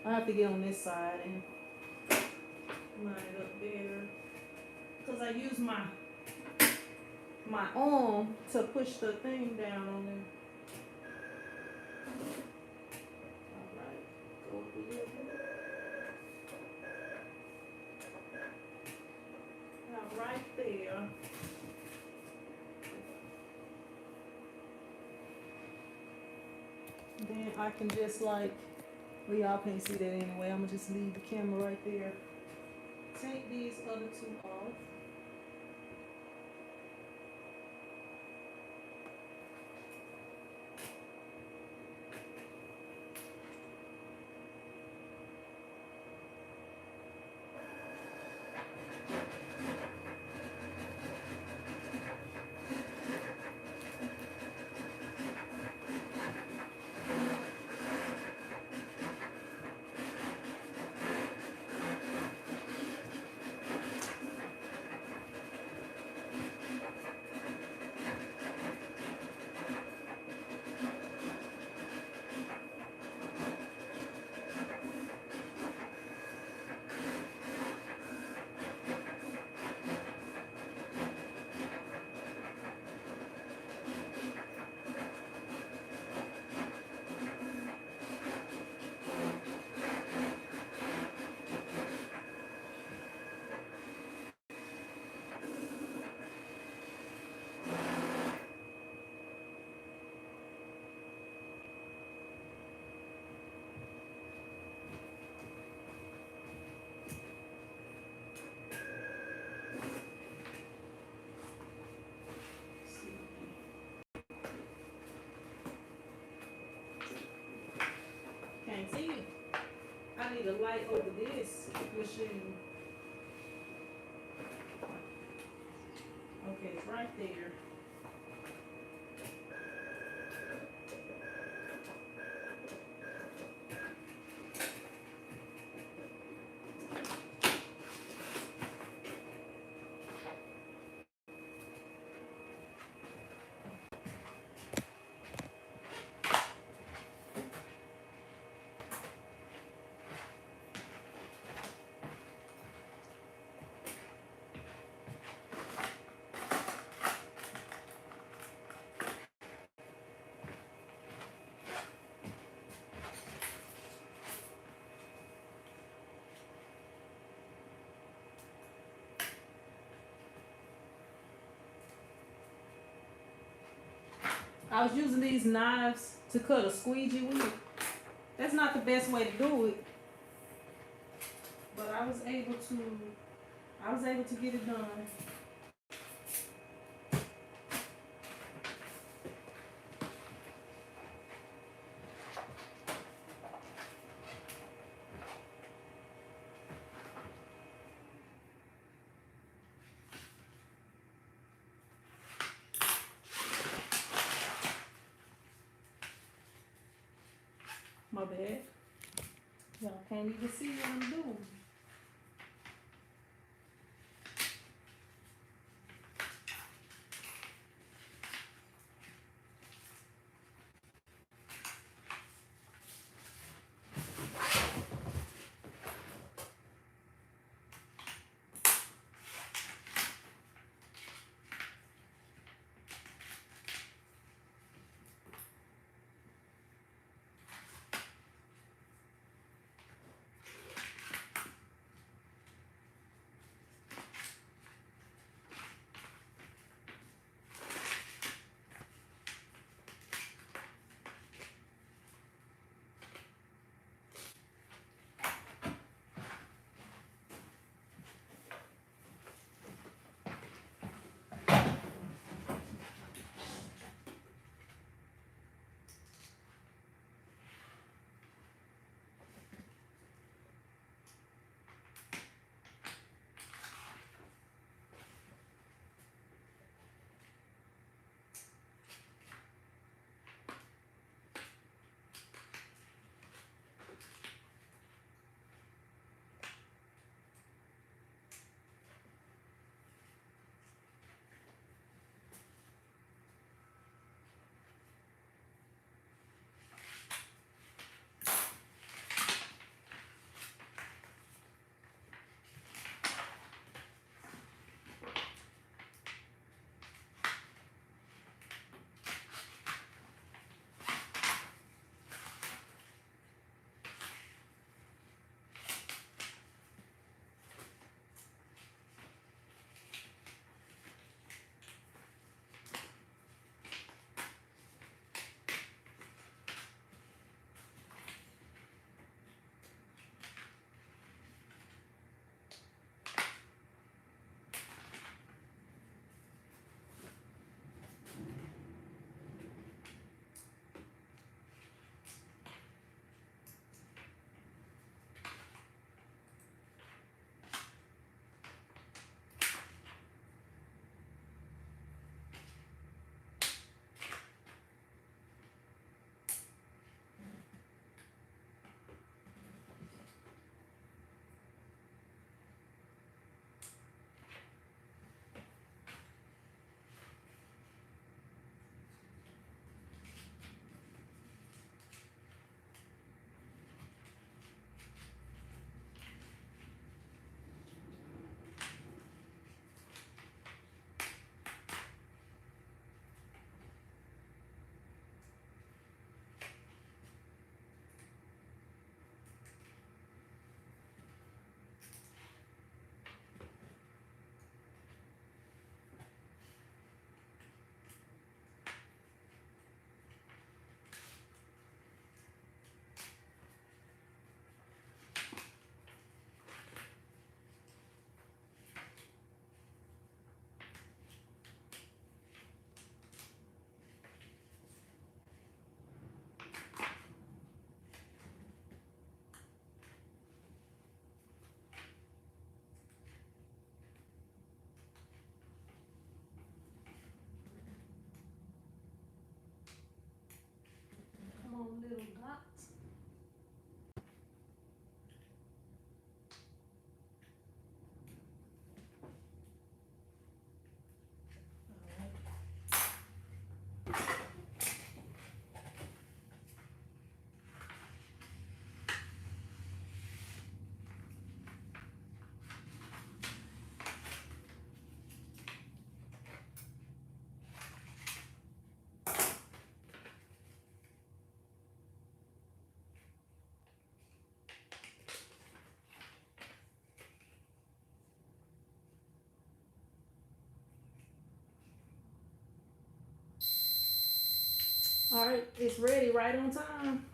I have to get on this side and line it up better. Because I use my arm to push the thing down on there. Alright, go up a little bit. Now right there. Then I can just like, well, y'all can't see that anyway. I'm gonna just leave the camera right there. Take these other two off. Can't see it. I need a light over this machine. Okay, it's right there. I was using these knives to cut a squeegee with. That's not the best way to do it, but I was able to get it done. My bad. Y'all can't even see what I'm doing. All right, it's ready right on time.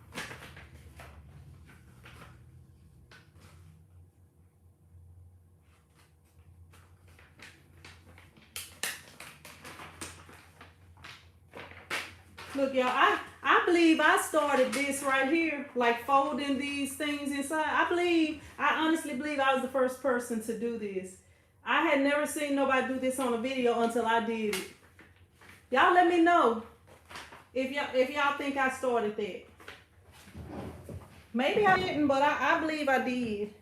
Look, y'all, I believe I started this right here, like folding these things inside. I honestly believe I was the first person to do this. I had never seen nobody do this on a video until I did it. Y'all let me know if y'all think I started that. Maybe I didn't, but I believe I did.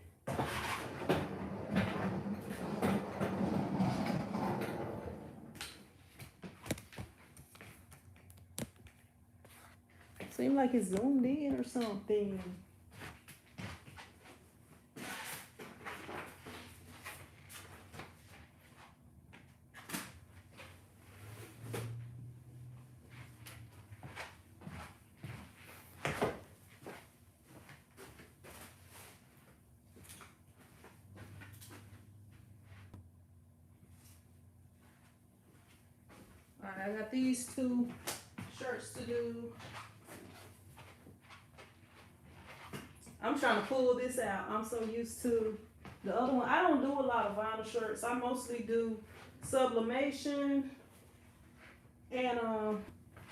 Seemed like it's zoomed in or something. All right, I got these two shirts to do. I'm trying to pull this out. I'm so used to the other one. I don't do a lot of vinyl shirts. I mostly do sublimation. And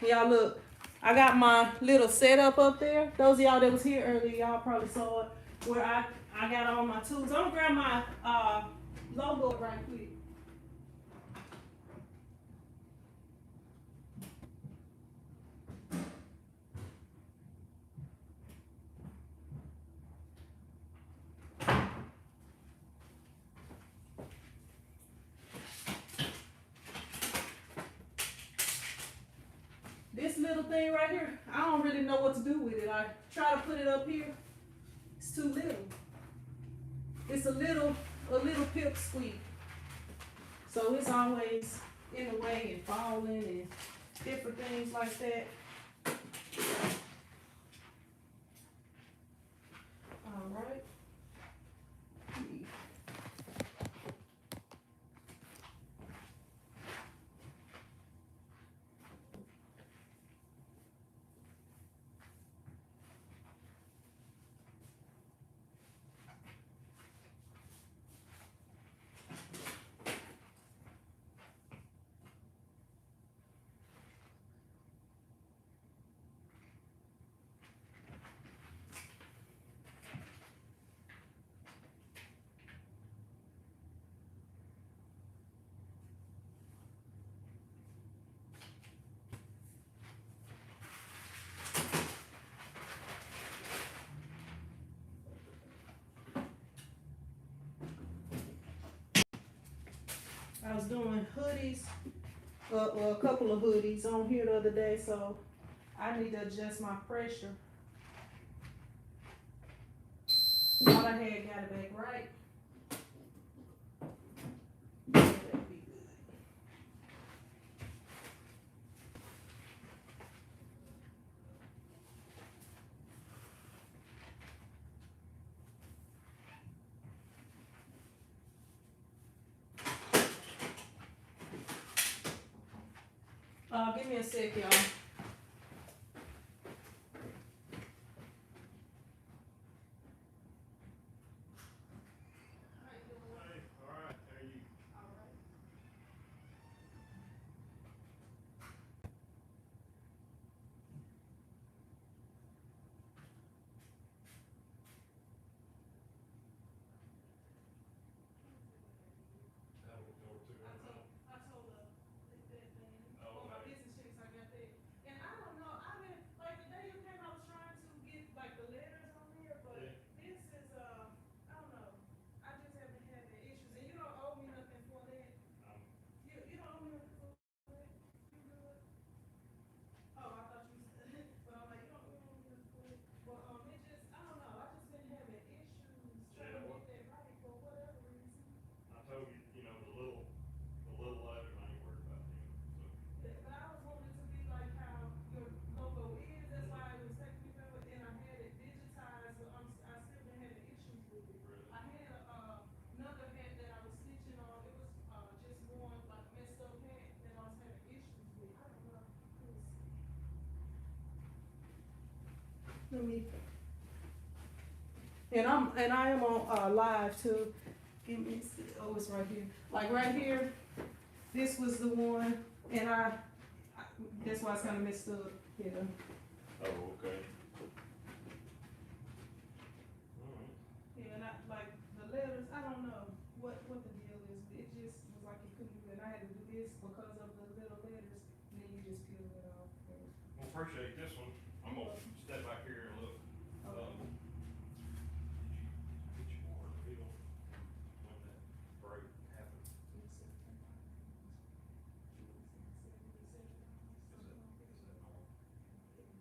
y'all look, I got my little setup up there. Those of y'all that was here earlier, y'all probably saw it, where I got all my tools. I'm gonna grab my logo right quick. This little thing right here, I don't really know what to do with it. I try to put it up here. It's too little. It's a little pipsqueak. So it's always in the way and falling and different things like that. All right. I was doing hoodies, a couple of hoodies on here the other day, so I need to adjust my pressure. All I had got it back right. That'd be good. Give me a sec, y'all. I told her that thing. On my business checks, I got that. Let me. And I am on live too. Give me. Oh, it's right here. Like right here. This was the one, and that's why it's kind of messed up. Yeah. Oh, okay. Yeah, and like the letters, I don't know what the deal is. It just was like you couldn't do it. I had to do this because of the little letters, and then you just peel it off. Well, appreciate this one. I'm gonna step back here and look. Okay. Did you get your water bill when that break happened? Is that normal?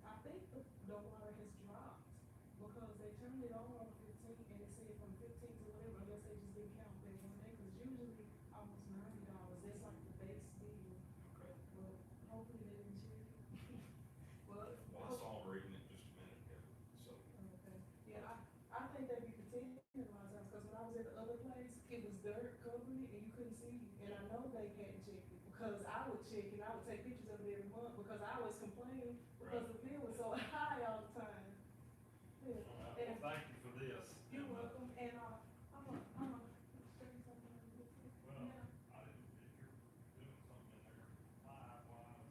I think the water has dropped because they turned it on 15 and it said from 15 to whatever, unless they just didn't count that one day, because usually almost $90. That's like the base bill. Okay. Well, hopefully they didn't check it. Well, I saw them reading it just a minute ago, so. okay. Yeah, I think they be pretending a lot of times, because when I was at the other place, it was dirt covering it and you couldn't see it. And I know they hadn't checked it because I would check and I would take pictures of it every month because I always complained because the bill was so high all the time. Yeah. All right, well, thank you for this. You're welcome. And I'm a show you something real quick. Well, Yeah. if you're doing something in there, live-wise,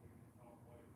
we can talk later.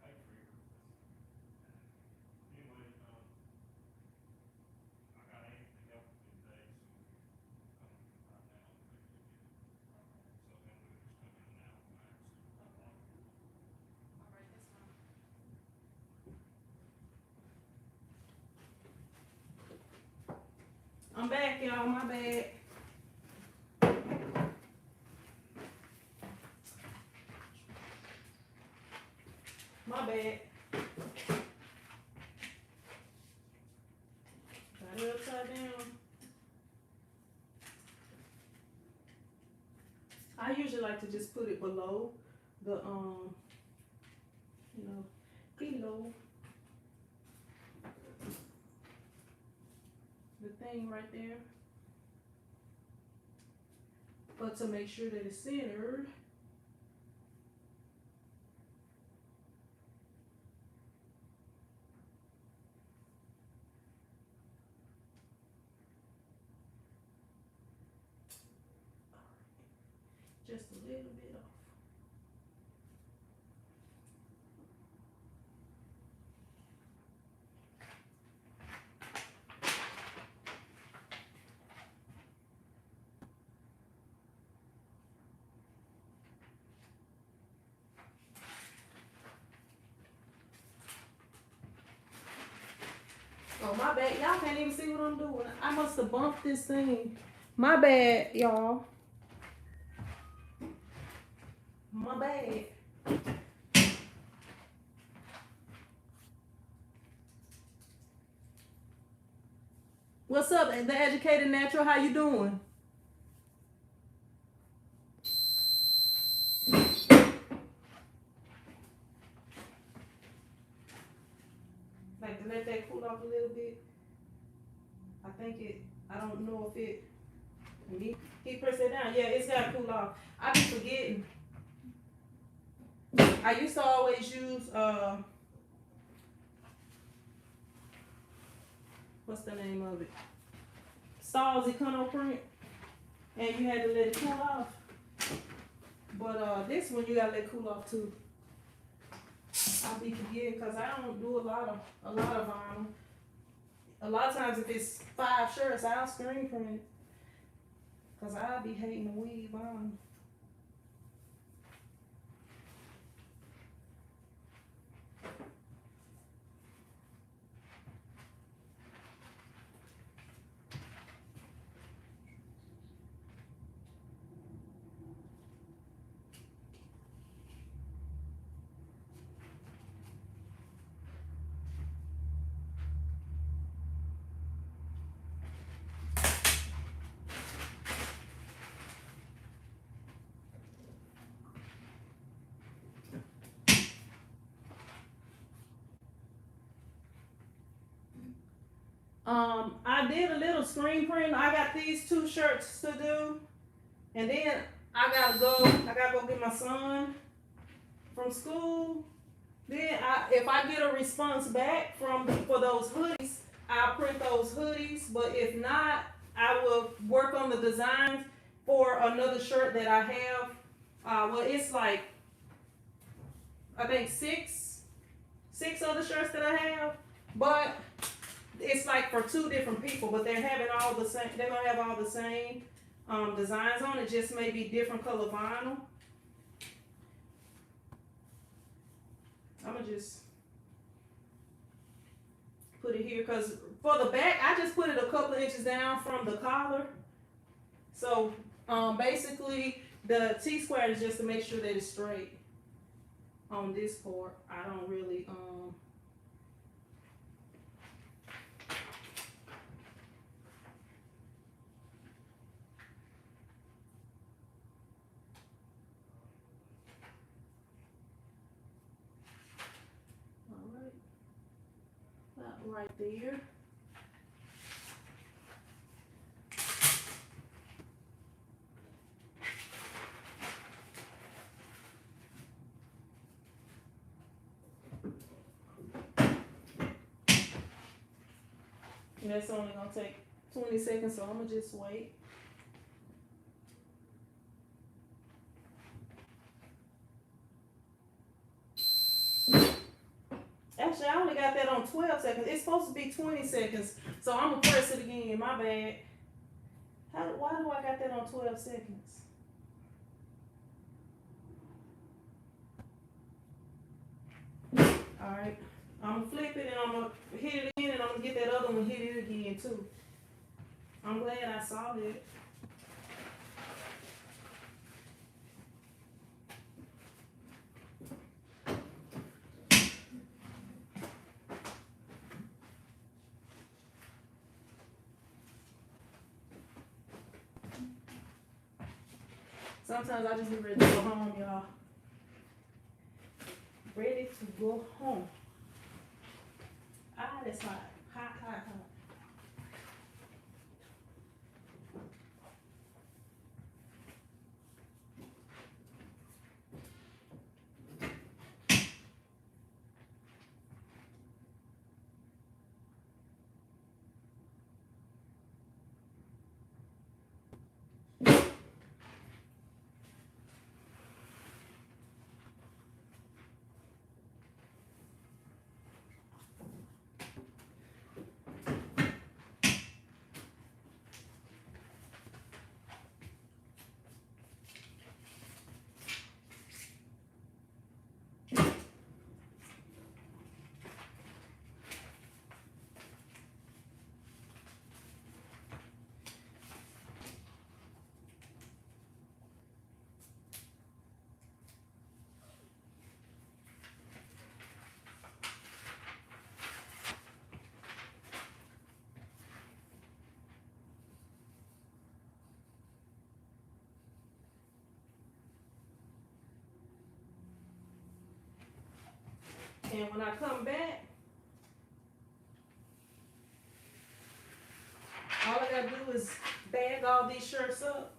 Thanks for your. Anyway, I got anything else to do today, so come right now. So then we just come in now, max. All right, that's fine. I'm back, y'all. My bad. My bad. Got it upside down. I usually like to just put it below the below the thing right there. But to make sure that it's centered. Just a little bit off. Oh, my bad. Y'all can't even see what I'm doing. I must have bumped this thing. My bad, y'all. My bad. What's up, the Educated Natural? How you doing? Like to let that cool off a little bit. I don't know if it, he pressed it down. Yeah, it's gotta cool off. I be forgetting. I used to always use, what's the name of it? Stahl's Econo Print. And you had to let it cool off. But this one you gotta let cool off too. I'll be forgetting because I don't do a lot of vinyl. A lot of times if it's 5 shirts, I'll screen print it. Cause I'll be hating the weave vinyl. I did a little screen print. I got these 2 shirts to do, and then I gotta go get my son from school. Then if I get a response back for those hoodies, I'll print those hoodies. But if not, I will work on the designs for another shirt that I have. Well, it's like I think six other shirts that I have, but it's like for 2 different people. But they're having all the same. They're gonna have all the same designs on it, just maybe different color vinyl. I'm gonna just put it here because for the back, I just put it a couple of inches down from the collar. So basically, the T-square is just to make sure that it's straight on this part. I don't really all right, that right there. And that's only gonna take 20 seconds, so I'm gonna just wait. Actually, I only got that on 12 seconds. It's supposed to be 20 seconds, so I'm gonna press it again. My bad. Why do I got that on 12 seconds? All right, I'm gonna flip it and I'm gonna hit it again, and I'm gonna get that other one, hit it again too. I'm glad I saw that. Sometimes I just be ready to go home, y'all. Ready to go home. Ah, that's hot. Hot, hot, hot. And when I come back, all I gotta do is bag all these shirts up.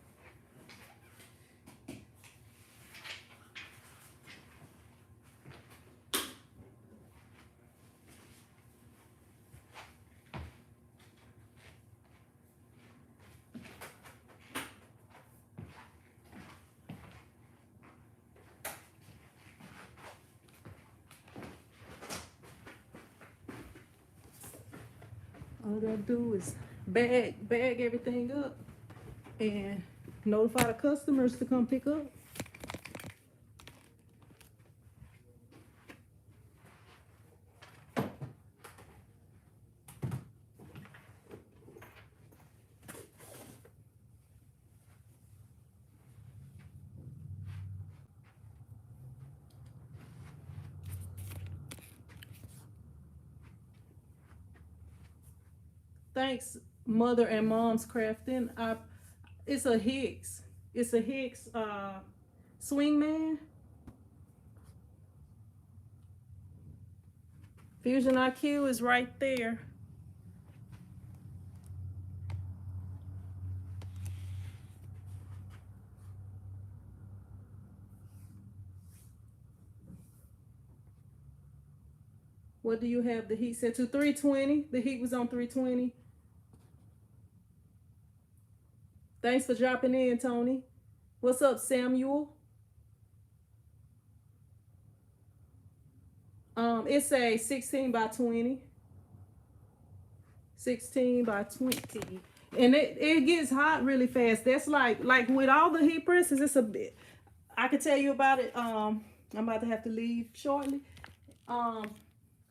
All I gotta do is bag everything up and notify the customers to come pick up. Thanks, Mother and Mom's Crafting. It's a Hicks. It's a Hicks swing man. Fusion IQ is right there. What do you have the heat set to? 320. The heat was on 320. Thanks for dropping in, Tony. What's up, Samuel? It's a 16 by 20. 16 by 20. And it gets hot really fast. That's like with all the heat presses, it's a bit. I can tell you about it. I'm about to have to leave shortly.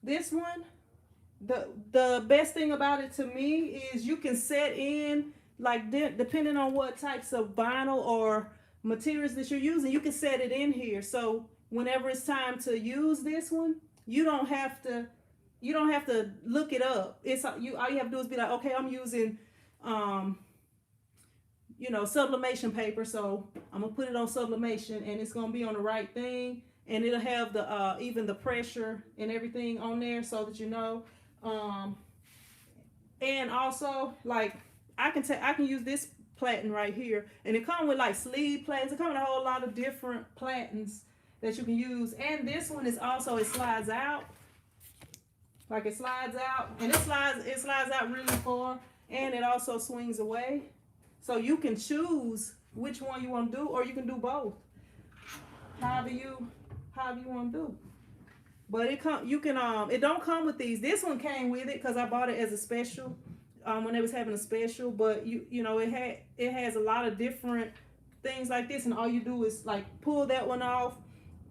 This one, the best thing about it to me is you can set in, like, depending on what types of vinyl or materials that you're using, you can set it in here. So whenever it's time to use this one, you don't have to look it up. It's all you have to do is be like, okay, I'm using sublimation paper, so I'm gonna put it on sublimation, and it's gonna be on the right thing, and it'll have the even the pressure and everything on there, so that you know. And also, like, I can use this platen right here, and it comes with like sleeve platens. It comes with a whole lot of different platens that you can use. And this one is also, it slides out. Like, it slides out, and it slides out really far, and it also swings away. So you can choose which one you want to do, or you can do both. However you want to do. But it don't come with these. This one came with it because I bought it as a special when they was having a special. But it has a lot of different things like this, and all you do is like pull that one off.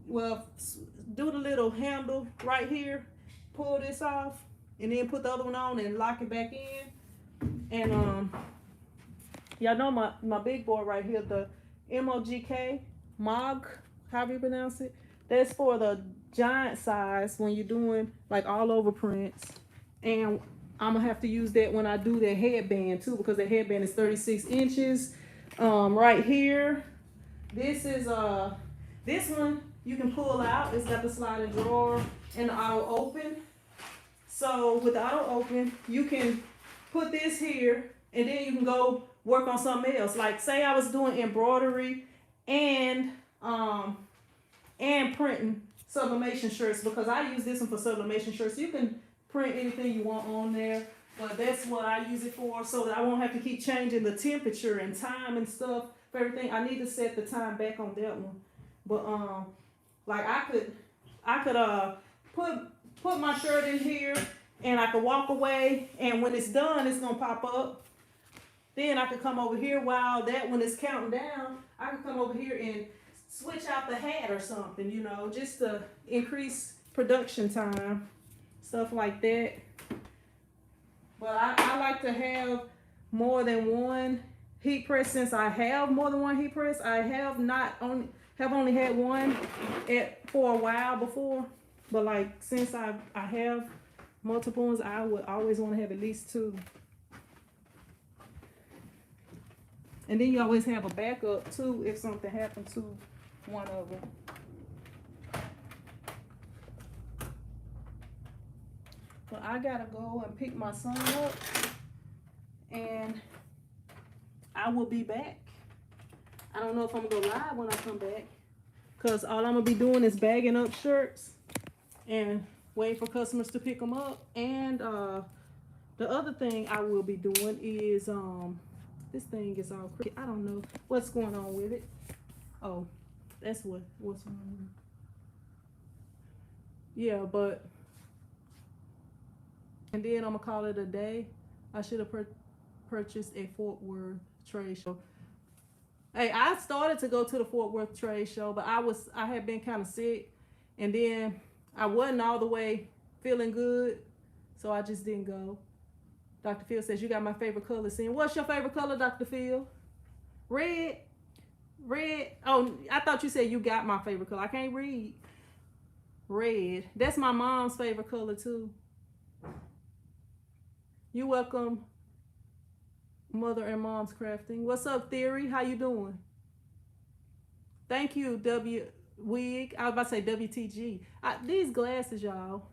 Well, do the little handle right here, pull this off, and then put the other one on and lock it back in. And y'all know my big boy right here, the MOGK, however you pronounce it. That's for the giant size when you're doing like all over prints. And I'm gonna have to use that when I do the headband too, because the headband is 36 inches. Right here, this is this one you can pull out. It's got the sliding drawer and the auto open. So with the auto open, you can put this here, and then you can go work on something else. Like, say I was doing embroidery and printing sublimation shirts, because I use this one for sublimation shirts. You can print anything you want on there, but that's what I use it for, so that I won't have to keep changing the temperature and time and stuff for everything. I need to set the time back on that one. But like, I could put my shirt in here, and I could walk away, and when it's done, it's gonna pop up. Then I could come over here while that one is counting down. I could come over here and switch out the hat or something, just to increase production time, stuff like that. But I like to have more than one heat press. Since I have more than one heat press, I have only had one for a while before. But like, since I have multiple ones, I would always want to have at least two. And then you always have a backup too if something happened to one of them. But I gotta go and pick my son up, and I will be back. I don't know if I'm gonna go live when I come back, because all I'm gonna be doing is bagging up shirts and waiting for customers to pick them up. And the other thing I will be doing is this thing is all crooked. I don't know what's going on with it. Oh, that's what's wrong. Yeah, but and then I'm gonna call it a day. I should have purchased a Fort Worth trade show. Hey, I started to go to the Fort Worth trade show, but I had been kind of sick, and then I wasn't all the way feeling good, so I just didn't go. Dr. Phil says, you got my favorite color. Saying, what's your favorite color, Dr. Phil? Red. Oh, I thought you said you got my favorite color. I can't read. Red. That's my mom's favorite color too. You're welcome, Mother and Mom's Crafting. What's up, Theory? How you doing? Thank you, Wig. I was about to say WTG. These glasses, y'all.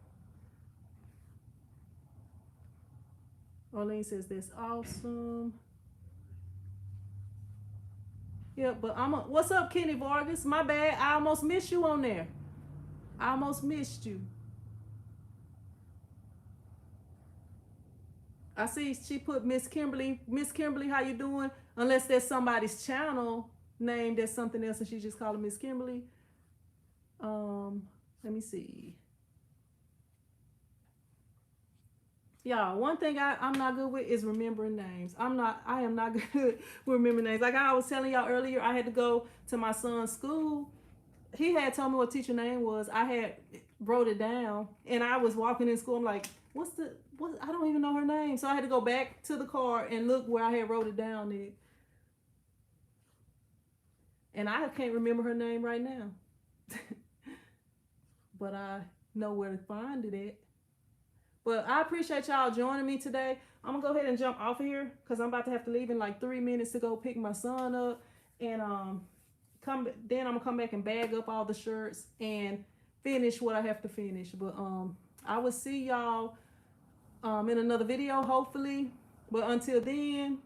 Arlene says that's awesome. Yeah, but what's up, Kenny Vargas? My bad. I almost missed you on there. I almost missed you. I see she put Miss Kimberly. Miss Kimberly, how you doing? Unless there's somebody's channel name that's something else and she just called her Miss Kimberly. Let me see. Y'all, one thing I'm not good with is remembering names. I am not good with remembering names. Like I was telling y'all earlier, I had to go to my son's school. He had told me what teacher name was. I had wrote it down and I was walking in school. I'm like, what? I don't even know her name. So I had to go back to the car and look where I had wrote it down at. And I can't remember her name right now. But I know where to find it at. But I appreciate y'all joining me today. I'm gonna go ahead and jump off of here because I'm about to have to leave in like 3 minutes to go pick my son up, and then I'm gonna come back and bag up all the shirts and finish what I have to finish. But I will see y'all in another video hopefully. But until then,